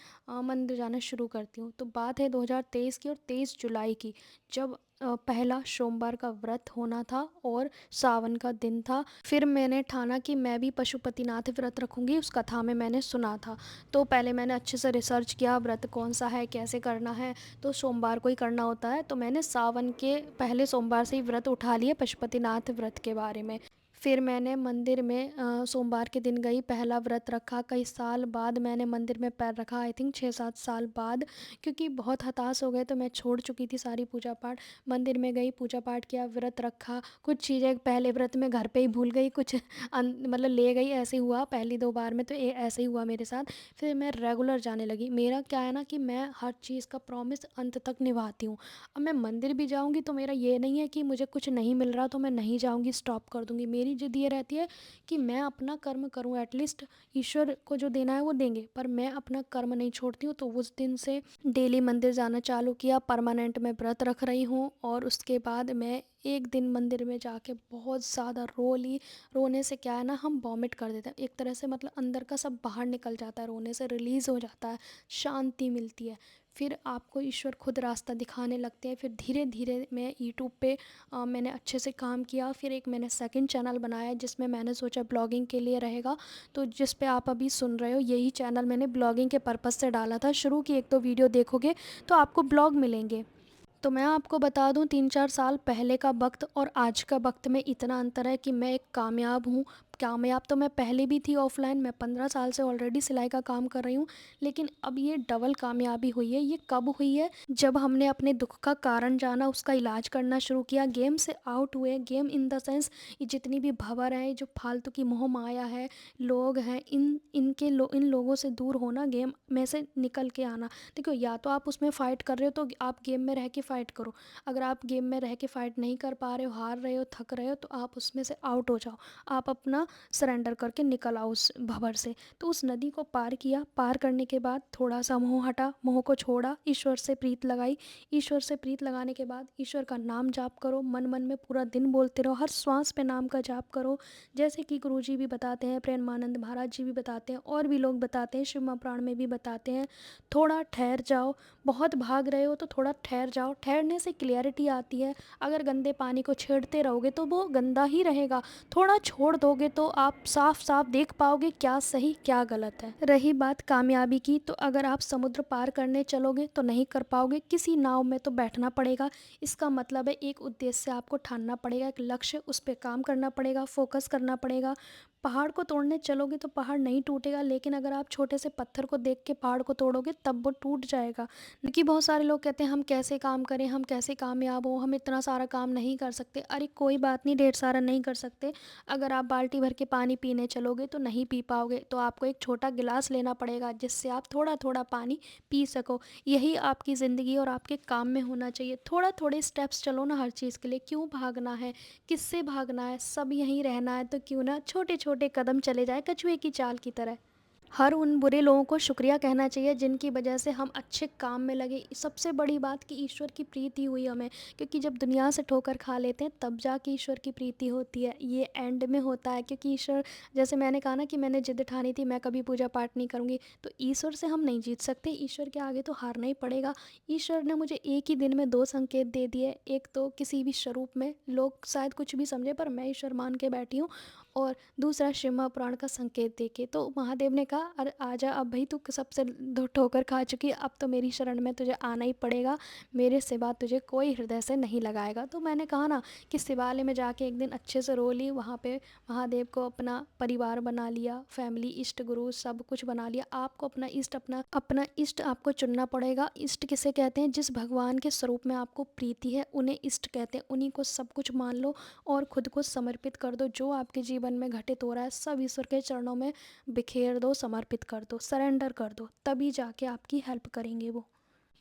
मंदिर जाना शुरू करती हूँ। तो बात है 2023 की और 23 जुलाई की, जब पहला सोमवार का व्रत होना था और सावन का दिन था। फिर मैंने ठाना कि मैं भी पशुपतिनाथ व्रत रखूँगी, उस कथा में मैंने सुना था। तो पहले मैंने अच्छे से रिसर्च किया व्रत कौन सा है, कैसे करना है। तो सोमवार को ही करना होता है, तो मैंने सावन के पहले सोमवार से ही व्रत उठा लिए पशुपतिनाथ व्रत के बारे में। फिर मैंने मंदिर में सोमवार के दिन गई, पहला व्रत रखा। कई साल बाद मैंने मंदिर में पैर रखा, आई थिंक 6-7 साल बाद, क्योंकि बहुत हताश हो गए तो मैं छोड़ चुकी थी सारी पूजा पाठ। मंदिर में गई, पूजा पाठ किया, व्रत रखा। कुछ चीज़ें पहले व्रत में घर पे ही भूल गई, कुछ मतलब ले गई, ऐसे हुआ पहली 2 बार में, तो ये ऐसे ही हुआ मेरे साथ। फिर मैं रेगुलर जाने लगी। मेरा क्या है ना कि मैं हर चीज़ का प्रॉमिस अंत तक निभाती हूँ। अब मैं मंदिर भी जाऊँगी तो मेरा ये नहीं है कि मुझे कुछ नहीं मिल रहा तो मैं नहीं जाऊँगी, स्टॉप कर दूँगी। मेरी ज़िद ये रहती है कि मैं अपना कर्म करूँ, एटलीस्ट ईश्वर को जो देना है वो देंगे, पर मैं अपना कर्म नहीं छोड़ती हूँ। तो उस दिन से डेली मंदिर जाना चालू किया, परमानेंट मैं व्रत रख रही हूँ। और उसके बाद मैं एक दिन मंदिर में जाके बहुत ज़्यादा रो ली। रोने से क्या है ना, हम वॉमिट कर देते हैं एक तरह से, मतलब अंदर का सब बाहर निकल जाता है, रोने से रिलीज़ हो जाता है, शांति मिलती है। फिर आपको ईश्वर खुद रास्ता दिखाने लगते हैं। फिर धीरे धीरे मैं यूट्यूब पे मैंने अच्छे से काम किया। फिर एक मैंने सेकंड चैनल बनाया जिसमें मैंने सोचा ब्लॉगिंग के लिए रहेगा। तो जिस पे आप अभी सुन रहे हो, यही चैनल मैंने ब्लॉगिंग के पर्पज़ से डाला था शुरू की। 1-2 वीडियो देखोगे तो आपको ब्लॉग मिलेंगे। तो मैं आपको बता दूं, 3-4 साल पहले का वक्त और आज का वक्त में इतना अंतर है कि मैं एक कामयाब हूँ। कामयाब तो मैं पहले भी थी ऑफलाइन, मैं 15 साल से ऑलरेडी सिलाई का काम कर रही हूँ, लेकिन अब ये डबल कामयाबी हुई है। ये कब हुई है? जब हमने अपने दुख का कारण जाना, उसका इलाज करना शुरू किया, गेम से आउट हुए। गेम इन द सेंस, ये जितनी भी भंवर है, जो फालतू की मोह माया है, लोग हैं, इन लोगों से दूर होना, गेम में से निकल के आना। देखो, या तो आप उसमें फ़ाइट कर रहे हो तो आप गेम में रह के फ़ाइट करो। अगर आप गेम में रह के फ़ाइट नहीं कर पा रहे हो, हार रहे हो, थक रहे हो, तो आप उसमें से आउट हो जाओ। आप अपना सरेंडर करके निकल आओ उस भंवर से। तो उस नदी को पार किया, पार करने के बाद थोड़ा सा मोह हटा, मोह को छोड़ा, ईश्वर से प्रीत लगाई। ईश्वर से प्रीत लगाने के बाद ईश्वर का नाम जाप करो, मन मन में पूरा दिन बोलते रहो, हर श्वास पे नाम का जाप करो। जैसे कि गुरुजी भी बताते हैं, प्रेमानंद महाराज जी भी बताते हैं, और भी लोग बताते हैं, शिव महापुराण में भी बताते हैं। थोड़ा ठहर जाओ, बहुत भाग रहे हो तो थोड़ा ठहर जाओ। ठहरने से क्लियरिटी आती है। अगर गंदे पानी को छेड़ते रहोगे तो वो गंदा ही रहेगा। थोड़ा छोड़ दोगे तो आप साफ साफ देख पाओगे क्या सही क्या गलत है। रही बात कामयाबी की, तो अगर आप समुद्र पार करने चलोगे तो नहीं कर पाओगे, किसी नाव में तो बैठना पड़ेगा। इसका मतलब है एक उद्देश्य आपको ठानना पड़ेगा, एक लक्ष्य, उस पर काम करना पड़ेगा, फोकस करना पड़ेगा। पहाड़ को तोड़ने चलोगे तो पहाड़ नहीं टूटेगा, लेकिन अगर आप छोटे से पत्थर को देख के पहाड़ को तोड़ोगे तब वो टूट जाएगा। क्योंकि बहुत सारे लोग कहते हैं हम कैसे काम करें, हम कैसे कामयाब हो, हम इतना सारा काम नहीं कर सकते। अरे कोई बात नहीं, ढेर सारा नहीं कर सकते। अगर आप बाल्टी भर के पानी पीने चलोगे तो नहीं पी पाओगे, तो आपको एक छोटा गिलास लेना पड़ेगा जिससे आप थोड़ा थोड़ा पानी पी सको। यही आपकी ज़िंदगी और आपके काम में होना चाहिए। थोड़ा थोड़े स्टेप्स चलो ना हर चीज़ के लिए। क्यों भागना है, किससे भागना है, सब यहीं रहना है, तो क्यों ना छोटे छोटे कदम चले जाए कछुए की चाल की तरह। हर उन बुरे लोगों को शुक्रिया कहना चाहिए जिनकी वजह से हम अच्छे काम में लगे। सबसे बड़ी बात कि ईश्वर की प्रीति हुई हमें, क्योंकि जब दुनिया से ठोकर खा लेते हैं तब जाके ईश्वर की प्रीति होती है। ये एंड में होता है, क्योंकि ईश्वर, जैसे मैंने कहा ना कि मैंने जिद ठानी थी मैं कभी पूजा पाठ नहीं करूँगी, तो ईश्वर से हम नहीं जीत सकते। ईश्वर के आगे तो हारना ही पड़ेगा। ईश्वर ने मुझे एक ही दिन में दो संकेत दे दिए। एक तो किसी भी स्वरूप में, लोग शायद कुछ भी समझे पर मैं ईश्वर मान के बैठी हूँ। और दूसरा शिव महापुराण का संकेत देके, तो महादेव ने कहा अरे आजा, अब भाई तू सबसे ठोकर खा चुकी है, अब तो मेरी शरण में तुझे आना ही पड़ेगा। मेरे सिवा तुझे कोई हृदय से नहीं लगाएगा। तो मैंने कहा ना कि शिवालय में जाके एक दिन अच्छे से रो ली। वहाँ पे महादेव को अपना परिवार बना लिया, फैमिली, इष्ट गुरु सब कुछ बना लिया। आपको अपना इष्ट, अपना अपना इष्ट आपको चुनना पड़ेगा। इष्ट किसे कहते हैं? जिस भगवान के स्वरूप में आपको प्रीति है उन्हें इष्ट कहते हैं। उन्हीं को सब कुछ मान लो और खुद को समर्पित कर दो। जो आपके जीवन में घटित हो रहा है सब ईश्वर के चरणों में बिखेर दो, समर्पित कर दो, सरेंडर कर दो, तभी जाके आपकी हेल्प करेंगे वो।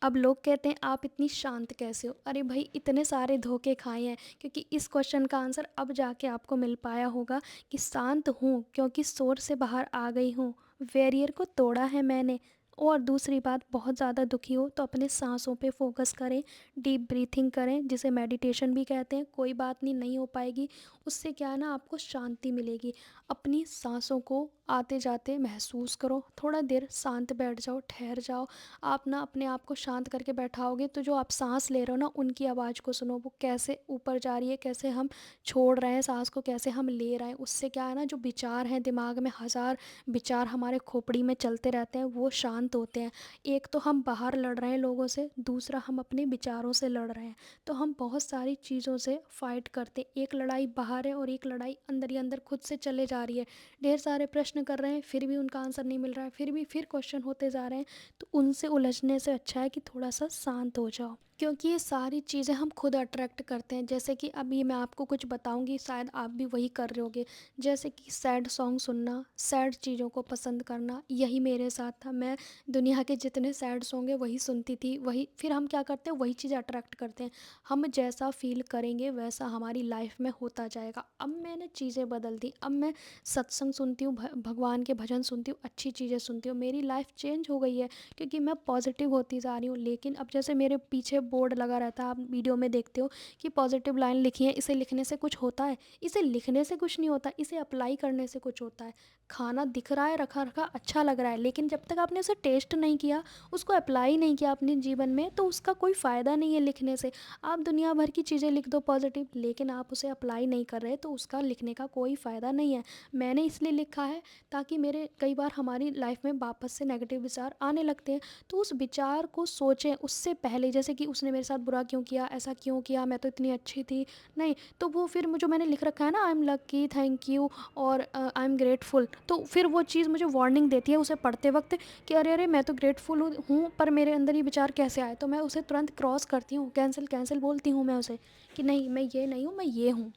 अब लोग कहते हैं आप इतनी शांत कैसे हो? अरे भाई, इतने सारे धोखे खाए हैं, क्योंकि इस क्वेश्चन का आंसर अब जाके आपको मिल पाया होगा कि शांत हूँ क्योंकि शोर से बाहर आ गई हूँ, बैरियर को तोड़ा है मैंने। और दूसरी बात, बहुत ज़्यादा दुखी हो तो अपने सांसों पे फोकस करें, डीप ब्रीथिंग करें, जिसे मेडिटेशन भी कहते हैं। कोई बात नहीं, नहीं हो पाएगी, उससे क्या है ना, आपको शांति मिलेगी। अपनी सांसों को आते जाते महसूस करो, थोड़ा देर शांत बैठ जाओ, ठहर जाओ। आप ना अपने आप को शांत करके बैठाओगे तो जो आप सांस ले रहे हो ना, उनकी आवाज़ को सुनो, वो कैसे ऊपर जा रही है, कैसे हम छोड़ रहे हैं सांस को, कैसे हम ले रहे हैं। उससे क्या है ना, जो विचार हैं दिमाग में, हज़ार विचार हमारे खोपड़ी में चलते रहते हैं, वो शांत होते हैं। एक तो हम बाहर लड़ रहे हैं लोगों से, दूसरा हम अपने विचारों से लड़ रहे हैं। तो हम बहुत सारी चीज़ों से फाइट करते हैं। एक लड़ाई बाहर है और एक लड़ाई अंदर ही अंदर खुद से चले जा रही है। ढेर सारे प्रश्न कर रहे हैं फिर भी उनका आंसर नहीं मिल रहा है, फिर क्वेश्चन होते जा रहे हैं। तो उनसे उलझने से अच्छा है कि थोड़ा सा शांत हो जाओ, क्योंकि ये सारी चीज़ें हम खुद अट्रैक्ट करते हैं। जैसे कि अभी मैं आपको कुछ बताऊंगी, शायद आप भी वही कर रहे होगे। जैसे कि सैड सॉन्ग सुनना, सैड चीज़ों को पसंद करना, यही मेरे साथ था। मैं दुनिया के जितने सैड सॉन्ग है वही सुनती थी, वही फिर हम क्या करते हैं, वही चीज़ अट्रैक्ट करते हैं। हम जैसा फील करेंगे वैसा हमारी लाइफ में होता जाएगा। अब मैंने चीज़ें बदल दी, अब मैं सत्संग सुनती हूँ, भगवान के भजन सुनती हूँ, अच्छी चीज़ें सुनती हूँ। मेरी लाइफ चेंज हो गई है, क्योंकि मैं पॉजिटिव होती जा रही हूँ। लेकिन अब जैसे मेरे पीछे बोर्ड लगा रहता है, आप वीडियो में देखते हो कि पॉजिटिव लाइन लिखी है, इसे लिखने से कुछ होता है? इसे लिखने से कुछ नहीं होता, इसे अप्लाई करने से कुछ होता है। खाना दिख रहा है, रखा रखा अच्छा लग रहा है, लेकिन जब तक आपने उसे टेस्ट नहीं किया, उसको अप्लाई नहीं किया अपने जीवन में, तो उसका कोई फ़ायदा नहीं है लिखने से। आप दुनिया भर की चीज़ें लिख दो पॉजिटिव, लेकिन आप उसे अप्लाई नहीं कर रहे तो उसका लिखने का कोई फ़ायदा नहीं है। मैंने इसलिए लिखा है ताकि मेरे कई बार हमारी लाइफ में वापस से नेगेटिव विचार आने लगते हैं, तो उस विचार को सोचें उससे पहले। जैसे कि उसने मेरे साथ बुरा क्यों किया, ऐसा क्यों किया, मैं तो इतनी अच्छी थी। नहीं, तो वो फिर जो मैंने लिख रखा है ना, I am lucky, thank you और आई एम ग्रेटफुल, तो फिर वो चीज़ मुझे वार्निंग देती है उसे पढ़ते वक्त कि अरे अरे, मैं तो ग्रेटफुल हूँ पर मेरे अंदर ये विचार कैसे आए। तो मैं उसे तुरंत क्रॉस करती हूँ, कैंसिल कैंसिल बोलती हूँ मैं उसे कि नहीं, मैं ये नहीं हूँ, मैं ये हूँ।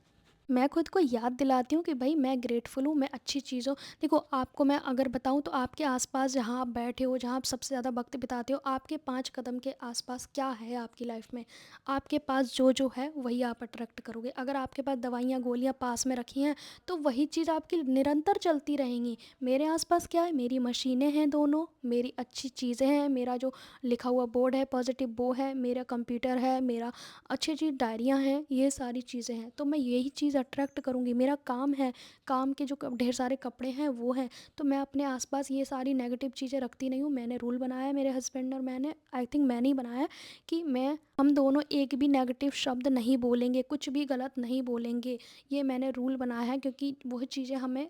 मैं खुद को याद दिलाती हूँ कि भाई मैं ग्रेटफुल हूँ, मैं अच्छी चीज़ों, देखो आपको मैं अगर बताऊँ तो आपके आसपास जहाँ आप बैठे हो, जहाँ आप सबसे ज़्यादा वक्त बिताते हो, आपके 5 कदम के आसपास क्या है आपकी लाइफ में? आपके पास जो है वही आप अट्रैक्ट करोगे। अगर आपके पास दवाइयाँ गोलियाँ पास में रखी हैं तो वही चीज़ आपकी निरंतर चलती रहेंगी। मेरे आसपास क्या है? मेरी मशीनें हैं दोनों, मेरी अच्छी चीज़ें हैं, मेरा जो लिखा हुआ बोर्ड है पॉजिटिव वो है, मेरा कंप्यूटर है, मेरा अच्छी अच्छी डायरियाँ हैं, ये सारी चीज़ें हैं। तो मैं यही चीज़ अट्रैक्ट करूँगी। मेरा काम है, काम के जो ढेर सारे कपड़े हैं वो हैं। तो मैं अपने आसपास ये सारी नेगेटिव चीज़ें रखती नहीं हूँ। मैंने रूल बनाया है, मेरे हस्बैंड और मैंने, आई थिंक मैंने ही बनाया है कि हम दोनों एक भी नेगेटिव शब्द नहीं बोलेंगे, कुछ भी गलत नहीं बोलेंगे। ये मैंने रूल बनाया है, क्योंकि वह चीज़ें हमें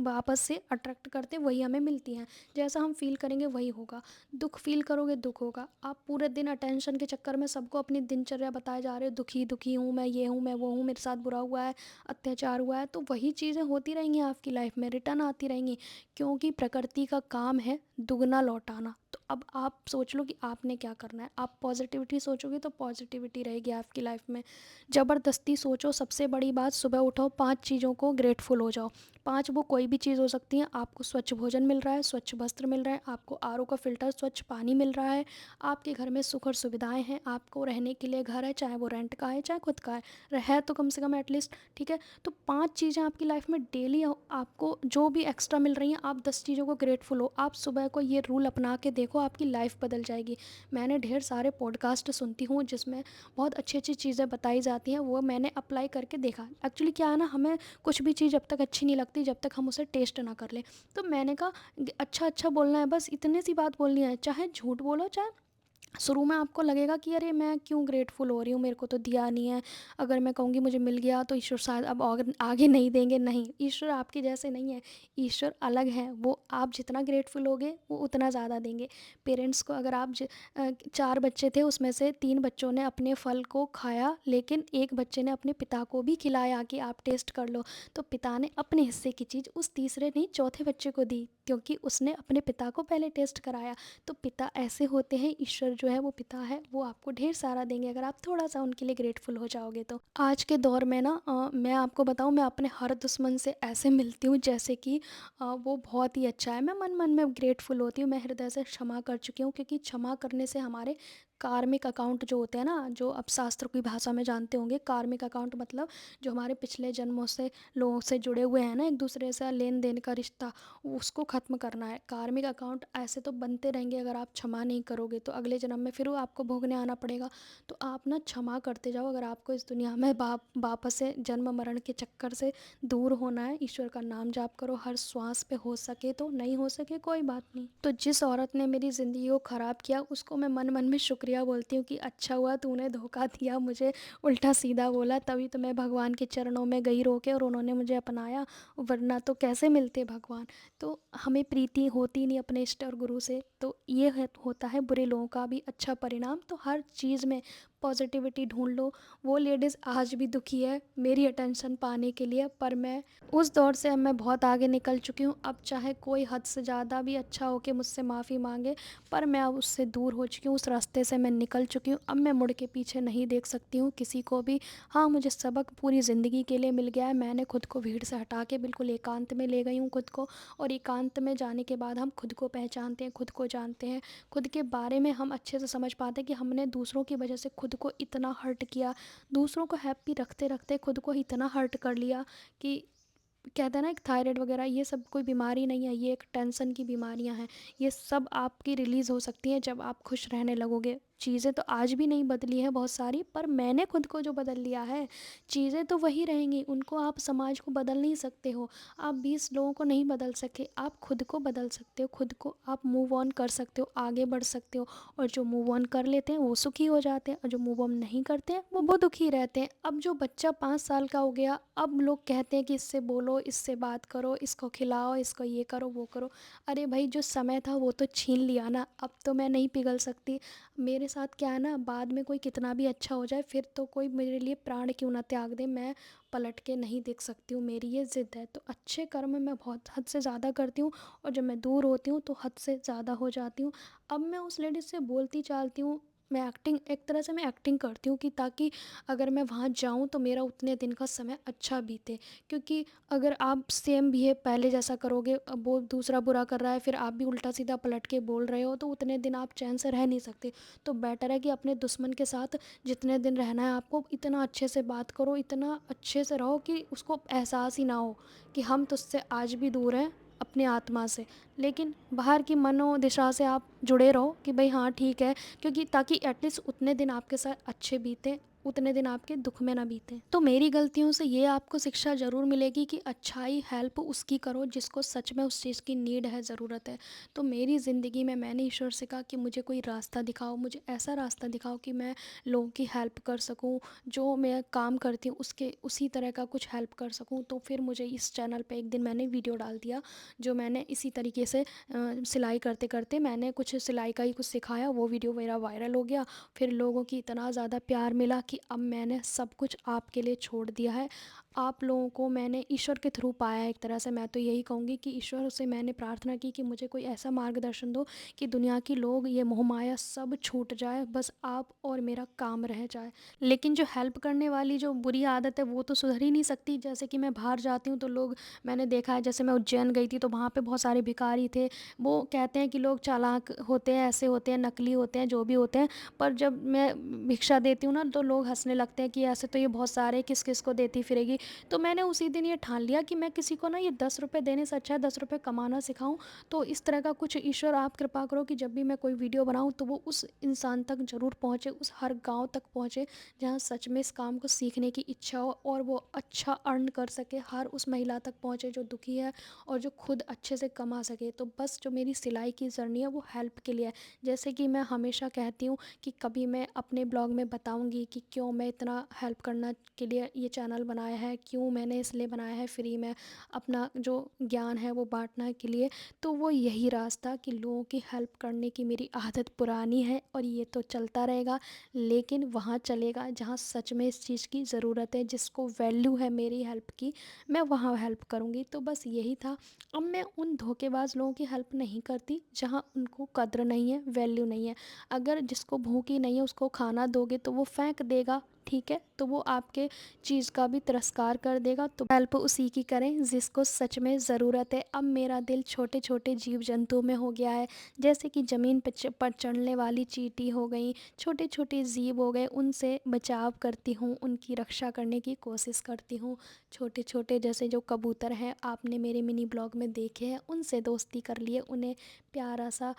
वापस से अट्रैक्ट करते वही हमें मिलती हैं। जैसा हम फ़ील करेंगे वही होगा। दुःख फ़ील करोगे दुःख होगा। आप पूरे दिन अटेंशन के चक्कर में सबको अपनी दिनचर्या बताए जा रहे हो, दुखी दुखी हूँ, मैं ये हूँ, मैं वो हूँ, मेरे साथ बुरा हुआ है, अत्याचार हुआ है, तो वही चीज़ें होती रहेंगी आपकी लाइफ में, रिटर्न आती रहेंगी। क्योंकि प्रकृति का काम है दुगना लौटाना। तो अब आप सोच लो कि आपने क्या करना है। आप पॉजिटिविटी सोचोगे तो पॉजिटिविटी रहेगी आपकी लाइफ में। ज़बरदस्ती सोचो, सबसे बड़ी बात, सुबह उठो 5 चीज़ों को ग्रेटफुल हो जाओ। 5 वो कोई भी चीज़ हो सकती है। आपको स्वच्छ भोजन मिल रहा है, स्वच्छ वस्त्र मिल रहा है, आपको आरओ का फ़िल्टर स्वच्छ पानी मिल रहा है, आपके घर में सुख और सुविधाएँ हैं, आपको रहने के लिए घर है, चाहे वो रेंट का है, चाहे खुद का है तो कम से कम एटलीस्ट, ठीक है? तो 5 चीज़ें आपकी लाइफ़ में डेली आपको जो भी एक्स्ट्रा मिल रही हैं, आप 10 चीज़ों को ग्रेटफुल हो। आप सुबह को ये रूल अपना के देखो, आपकी लाइफ़ बदल जाएगी। मैंने ढेर सारे पॉडकास्ट सुनती हूँ जिसमें बहुत अच्छी-अच्छी चीज़ें बताई जाती हैं, वो मैंने अप्लाई करके देखा। एक्चुअली क्या है ना, हमें कुछ भी चीज़ जब तक अच्छी नहीं लगती, जब तक हम उसे टेस्ट ना कर लें। तो मैंने कहा अच्छा-अच्छा बोलना है, बस इतनी सी बात बोलनी है, चाहे झूठ बोलो, चाहे शुरू में आपको लगेगा कि अरे मैं क्यों ग्रेटफुल हो रही हूँ, मेरे को तो दिया नहीं है। अगर मैं कहूँगी मुझे मिल गया तो ईश्वर शायद अब और आगे नहीं देंगे, नहीं, ईश्वर आपके जैसे नहीं है। ईश्वर अलग हैं, वो आप जितना ग्रेटफुल होगे वो उतना ज़्यादा देंगे। पेरेंट्स को अगर आप 4 बच्चे थे, उसमें से 3 बच्चों ने अपने फल को खाया, लेकिन एक बच्चे ने अपने पिता को भी खिलाया कि आप टेस्ट कर लो। तो पिता ने अपने हिस्से की चीज़ उस तीसरे नहीं, चौथे बच्चे को दी, क्योंकि उसने अपने पिता को पहले टेस्ट कराया। तो पिता ऐसे होते हैं, ईश्वर जो है वो पिता है, वो आपको ढेर सारा देंगे अगर आप थोड़ा-सा उनके लिए ग्रेटफुल हो जाओगे तो। आज के दौर में ना मैं आपको बताऊँ, मैं अपने हर दुश्मन से ऐसे मिलती हूँ जैसे कि वो बहुत ही अच्छा है। मैं मन-मन में ग्रेटफुल होती हूँ, मैं हृदय से क्षमा कर चुकी हूँ, क्योंकि क्षमा करने से हमारे कार्मिक अकाउंट जो होते हैं ना, जो आप शास्त्र की भाषा में जानते होंगे, कार्मिक अकाउंट मतलब जो हमारे पिछले जन्मों से लोगों से जुड़े हुए हैं ना, एक-दूसरे से लेन-देन का रिश्ता, उसको ख़त्म करना है। कार्मिक अकाउंट ऐसे तो बनते रहेंगे, अगर आप क्षमा नहीं करोगे तो अगले जन्म में फिर वो आपको भोगने आना पड़ेगा। तो आप ना क्षमा करते जाओ, अगर आपको इस दुनिया में वापस से जन्म मरण के चक्कर से दूर होना है। ईश्वर का नाम जाप करो हर श्वास पे, हो सके तो, नहीं हो सके कोई बात नहीं। तो जिस औरत ने मेरी ज़िंदगी को ख़राब किया, उसको मैं मन मन में शुक्रिया बोलती हूँ कि अच्छा हुआ तूने धोखा दिया, मुझे उल्टा सीधा बोला, तभी तो मैं भगवान के चरणों में गई रो के और उन्होंने मुझे अपनाया, वरना तो कैसे मिलते भगवान। तो हमें प्रीति होती नहीं अपने इष्ट और गुरु से, तो ये होता है बुरे लोगों का भी अच्छा परिणाम। तो हर चीज़ में पॉजिटिविटी ढूंढ लो। वो लेडीज़ आज भी दुखी है मेरी अटेंशन पाने के लिए, पर मैं उस दौर से अब मैं बहुत आगे निकल चुकी हूँ। अब चाहे कोई हद से ज़्यादा भी अच्छा हो के मुझसे माफ़ी मांगे, पर मैं अब उससे दूर हो चुकी हूँ, उस रास्ते से मैं निकल चुकी हूँ। अब मैं मुड़ के पीछे नहीं देख सकती हूँ किसी को भी। हाँ, मुझे सबक पूरी ज़िंदगी के लिए मिल गया है। मैंने खुद को भीड़ से हटा के बिल्कुल एकांत में ले गई हूँ खुद को, और एकांत में जाने के बाद हम खुद को पहचानते हैं, खुद को जानते हैं, खुद के बारे में हम अच्छे से समझ पाते हैं कि हमने दूसरों की वजह से खुद को इतना हर्ट किया, दूसरों को हैप्पी रखते रखते खुद को इतना हर्ट कर लिया कि कहते हैं ना, एक थायराइड वगैरह ये सब कोई बीमारी नहीं है, ये एक टेंशन की बीमारियां हैं। ये सब आपकी रिलीज़ हो सकती हैं जब आप खुश रहने लगोगे। चीज़ें तो आज भी नहीं बदली हैं बहुत सारी, पर मैंने खुद को जो बदल लिया है, चीज़ें तो वही रहेंगी, उनको आप समाज को बदल नहीं सकते हो। आप 20 लोगों को नहीं बदल सके, आप खुद को बदल सकते हो, खुद को आप मूव ऑन कर सकते हो, आगे बढ़ सकते हो। और जो मूव ऑन कर लेते हैं वो सुखी हो जाते हैं, और जो मूव ऑन नहीं करते हैं वो दुखी रहते हैं। अब जो बच्चा 5 साल का हो गया, अब लोग कहते हैं कि इससे बोलो, इससे बात करो, इसको खिलाओ, इसको ये करो वो करो। अरे भाई, जो समय था वो तो छीन लिया ना, अब तो मैं नहीं पिघल सकती। मेरे साथ क्या है ना, बाद में कोई कितना भी अच्छा हो जाए, फिर तो कोई मेरे लिए प्राण क्यों ना त्याग दे, मैं पलट के नहीं देख सकती हूँ, मेरी ये ज़िद है। तो अच्छे कर्म मैं बहुत हद से ज़्यादा करती हूँ, और जब मैं दूर होती हूँ तो हद से ज़्यादा हो जाती हूँ। अब मैं उस लेडीज़ से बोलती चालती हूँ, मैं एक्टिंग, एक तरह से मैं एक्टिंग करती हूँ कि ताकि अगर मैं वहाँ जाऊँ तो मेरा उतने दिन का समय अच्छा बीते। क्योंकि अगर आप सेम बिहेव पहले जैसा करोगे, अब वो दूसरा बुरा कर रहा है, फिर आप भी उल्टा सीधा पलट के बोल रहे हो, तो उतने दिन आप चैन से रह नहीं सकते। तो बेटर है कि अपने दुश्मन के साथ जितने दिन रहना है आपको, इतना अच्छे से बात करो, इतना अच्छे से रहो कि उसको एहसास ही ना हो कि हम तुझसे आज भी दूर हैं अपनी आत्मा से, लेकिन बाहर की मनोदिशा से आप जुड़े रहो कि भाई हाँ ठीक है, क्योंकि ताकि एटलीस्ट उतने दिन आपके साथ अच्छे बीते, उतने दिन आपके दुख में ना बीते। तो मेरी गलतियों से ये आपको शिक्षा ज़रूर मिलेगी कि अच्छाई हेल्प उसकी करो जिसको सच में उस चीज़ की नीड है, ज़रूरत है। तो मेरी ज़िंदगी में मैंने ईश्वर से कहा कि मुझे कोई रास्ता दिखाओ, मुझे ऐसा रास्ता दिखाओ कि मैं लोगों की हेल्प कर सकूं, जो मैं काम करती हूँ उसके उसी तरह का कुछ हेल्प कर सकूं। तो फिर मुझे इस चैनल पे एक दिन मैंने वीडियो डाल दिया, जो मैंने इसी तरीके से सिलाई करते करते मैंने कुछ सिलाई का ही कुछ सिखाया, वो वीडियो मेरा वायरल हो गया। फिर लोगों की इतना ज़्यादा प्यार मिला कि अब मैंने सब कुछ आपके लिए छोड़ दिया है। आप लोगों को मैंने ईश्वर के थ्रू पाया है। एक तरह से मैं तो यही कहूँगी कि ईश्वर से मैंने प्रार्थना की कि मुझे कोई ऐसा मार्गदर्शन दो कि दुनिया की लोग ये मोहमाया सब छूट जाए, बस आप और मेरा काम रह जाए। लेकिन जो हेल्प करने वाली जो बुरी आदत है वो तो सुधर ही नहीं सकती। जैसे कि मैं बाहर जाती हूँ तो लोग, मैंने देखा है, जैसे मैं उज्जैन गई थी तो वहाँ पे बहुत सारे भिखारी थे। वो कहते हैं कि लोग चालाक होते हैं, ऐसे होते हैं, नकली होते हैं, जो भी होते हैं। पर जब मैं भिक्षा देती हूँ ना तो लोग हंसने लगते हैं कि ऐसे तो ये बहुत सारे किस किस को देती फिरेगी। तो मैंने उसी दिन ये ठान लिया कि मैं किसी को ना ये 10 रुपये देने से अच्छा है 10 रुपये कमाना सिखाऊं। तो इस तरह का कुछ ईश्वर आप कृपा करो कि जब भी मैं कोई वीडियो बनाऊं तो वो उस इंसान तक ज़रूर पहुंचे, उस हर गांव तक पहुंचे जहां सच में इस काम को सीखने की इच्छा हो, और वो अच्छा अर्न कर सके, हर उस महिला तक पहुंचे जो दुखी है और जो खुद अच्छे से कमा सके। तो बस जो मेरी सिलाई की जर्नी है वो हेल्प के लिए है। जैसे कि मैं हमेशा कहती हूँ कि कभी मैं अपने ब्लॉग में बताऊंगी कि क्यों मैं इतना हेल्प करना के लिए ये चैनल बनाया है, क्यों मैंने इसलिए बनाया है फ्री में अपना जो ज्ञान है वो बांटना के लिए। तो वो यही रास्ता कि लोगों की हेल्प करने की मेरी आदत पुरानी है और ये तो चलता रहेगा, लेकिन वहाँ चलेगा जहाँ सच में इस चीज़ की ज़रूरत है, जिसको वैल्यू है मेरी हेल्प की, मैं वहाँ हेल्प करूँगी। तो बस यही था। अब मैं उन धोखेबाज लोगों की हेल्प नहीं करती जहाँ उनको कद्र नहीं है, वैल्यू नहीं है। अगर जिसको भूख ही नहीं है उसको खाना दोगे तो वो फेंक देगा, ठीक है, तो वो आपके चीज़ का भी तिरस्कार कर देगा। तो हेल्प उसी की करें जिसको सच में ज़रूरत है। अब मेरा दिल छोटे छोटे जीव जंतुओं में हो गया है, जैसे कि ज़मीन पर चढ़ने वाली चींटी हो गई, छोटे छोटे जीव हो गए, उनसे बचाव करती हूँ, उनकी रक्षा करने की कोशिश करती हूँ। छोटे छोटे जैसे जो कबूतर हैं, आपने मेरे मिनी ब्लॉग में देखे हैं, उनसे दोस्ती कर लिए, उन्हें प्यारा सा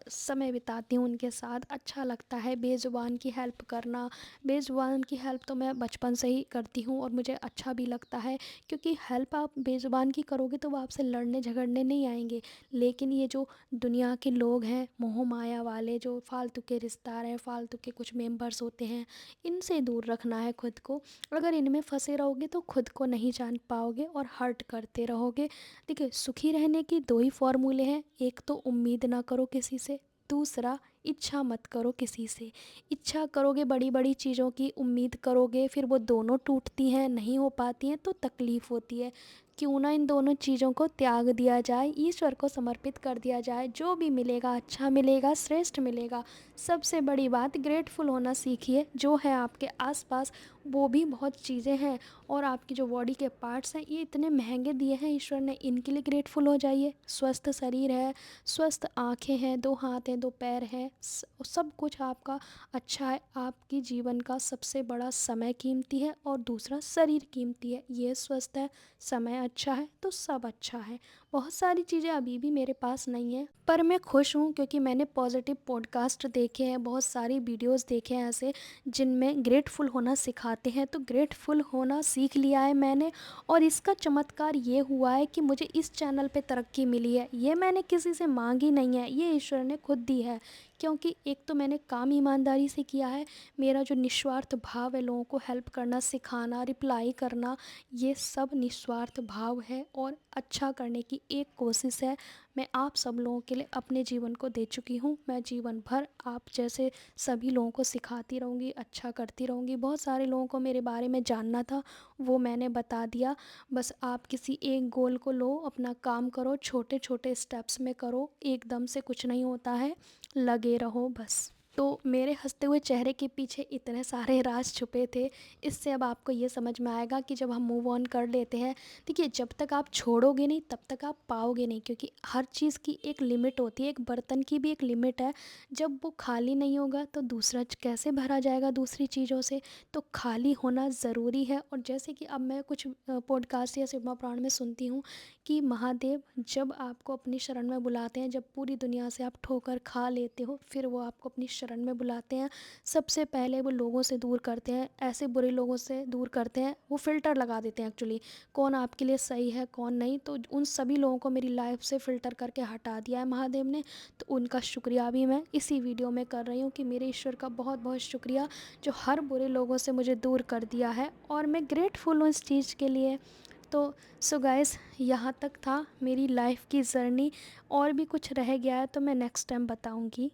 समय बिताती हूँ उनके साथ, अच्छा लगता है। बेज़ुबान की हेल्प करना, बेज़ुबान की हेल्प तो मैं बचपन से ही करती हूँ और मुझे अच्छा भी लगता है, क्योंकि हेल्प आप बेज़ुबान की करोगे तो वो आपसे लड़ने झगड़ने नहीं आएंगे। लेकिन ये जो दुनिया के लोग हैं मोह माया वाले, जो फालतू के रिश्तेदार हैं, फालतू के कुछ मेंबर्स होते हैं, इनसे दूर रखना है खुद को। अगर इनमें फंसे रहोगे तो खुद को नहीं जान पाओगे और हर्ट करते रहोगे। देखिए, सुखी रहने की दो ही फॉर्मूले हैं, एक तो उम्मीद ना करो किसी से, दूसरा इच्छा मत करो किसी से। इच्छा करोगे बड़ी बड़ी चीज़ों की, उम्मीद करोगे, फिर वो दोनों टूटती हैं, नहीं हो पाती हैं तो तकलीफ़ होती है। क्यों ना इन दोनों चीज़ों को त्याग दिया जाए, ईश्वर को समर्पित कर दिया जाए, जो भी मिलेगा अच्छा मिलेगा, श्रेष्ठ मिलेगा। सबसे बड़ी बात, ग्रेटफुल होना सीखिए। जो है आपके आसपास वो भी बहुत चीज़ें हैं, और आपकी जो बॉडी के पार्ट्स हैं ये इतने महंगे दिए हैं ईश्वर ने, इनके लिए ग्रेटफुल हो जाइए। स्वस्थ शरीर है, स्वस्थ आँखें हैं, 2 हाथ हैं, 2 पैर हैं, सब कुछ आपका अच्छा है। आपकी जीवन का सबसे बड़ा समय कीमती है और दूसरा शरीर कीमती है। ये स्वस्थ है, समय अच्छा है तो सब अच्छा है। बहुत सारी चीज़ें अभी भी मेरे पास नहीं है, पर मैं खुश हूँ क्योंकि मैंने पॉजिटिव पॉडकास्ट देखे हैं, बहुत सारी वीडियोस देखे हैं ऐसे जिनमें ग्रेटफुल होना सिखाते हैं। तो ग्रेटफुल होना सीख लिया है मैंने, और इसका चमत्कार ये हुआ है कि मुझे इस चैनल पे तरक्की मिली है। ये मैंने किसी से मांगी नहीं है, ये ईश्वर ने खुद दी है। क्योंकि एक तो मैंने काम ईमानदारी से किया है, मेरा जो निस्वार्थ भाव है, लोगों को हेल्प करना, सिखाना, रिप्लाई करना, ये सब निस्वार्थ भाव है और अच्छा करने की एक कोशिश है। मैं आप सब लोगों के लिए अपने जीवन को दे चुकी हूँ। मैं जीवन भर आप जैसे सभी लोगों को सिखाती रहूँगी, अच्छा करती रहूँगी। बहुत सारे लोगों को मेरे बारे में जानना था, वो मैंने बता दिया। बस आप किसी एक गोल को लो, अपना काम करो, छोटे छोटे स्टेप्स में करो, एकदम से कुछ नहीं होता है, लगे रहो बस। तो मेरे हंसते हुए चेहरे के पीछे इतने सारे राज छुपे थे। इससे अब आपको ये समझ में आएगा कि जब हम मूव ऑन कर लेते हैं, देखिए, जब तक आप छोड़ोगे नहीं तब तक आप पाओगे नहीं, क्योंकि हर चीज़ की एक लिमिट होती है, एक बर्तन की भी एक लिमिट है। जब वो खाली नहीं होगा तो दूसरा कैसे भरा जाएगा दूसरी चीज़ों से। तो खाली होना ज़रूरी है। और जैसे कि अब मैं कुछ पॉडकास्ट या सिम्हा प्राण में सुनती हूँ कि महादेव जब आपको अपनी शरण में बुलाते हैं, जब पूरी दुनिया से आप ठोकर खा लेते हो, फिर वो आपको अपनी शरण में बुलाते हैं। सबसे पहले वो लोगों से दूर करते हैं, ऐसे बुरे लोगों से दूर करते हैं, वो फ़िल्टर लगा देते हैं एक्चुअली, कौन आपके लिए सही है कौन नहीं। तो उन सभी लोगों को मेरी लाइफ से फ़िल्टर करके हटा दिया है महादेव ने। तो उनका शुक्रिया भी मैं इसी वीडियो में कर रही हूँ कि मेरे ईश्वर का बहुत बहुत शुक्रिया, जो हर बुरे लोगों से मुझे दूर कर दिया है, और मैं ग्रेटफुल हूँ इस चीज़ के लिए। तो सो गाइस, यहाँ तक था मेरी लाइफ की जर्नी। और भी कुछ रह गया है तो मैं नेक्स्ट टाइम बताऊँगी।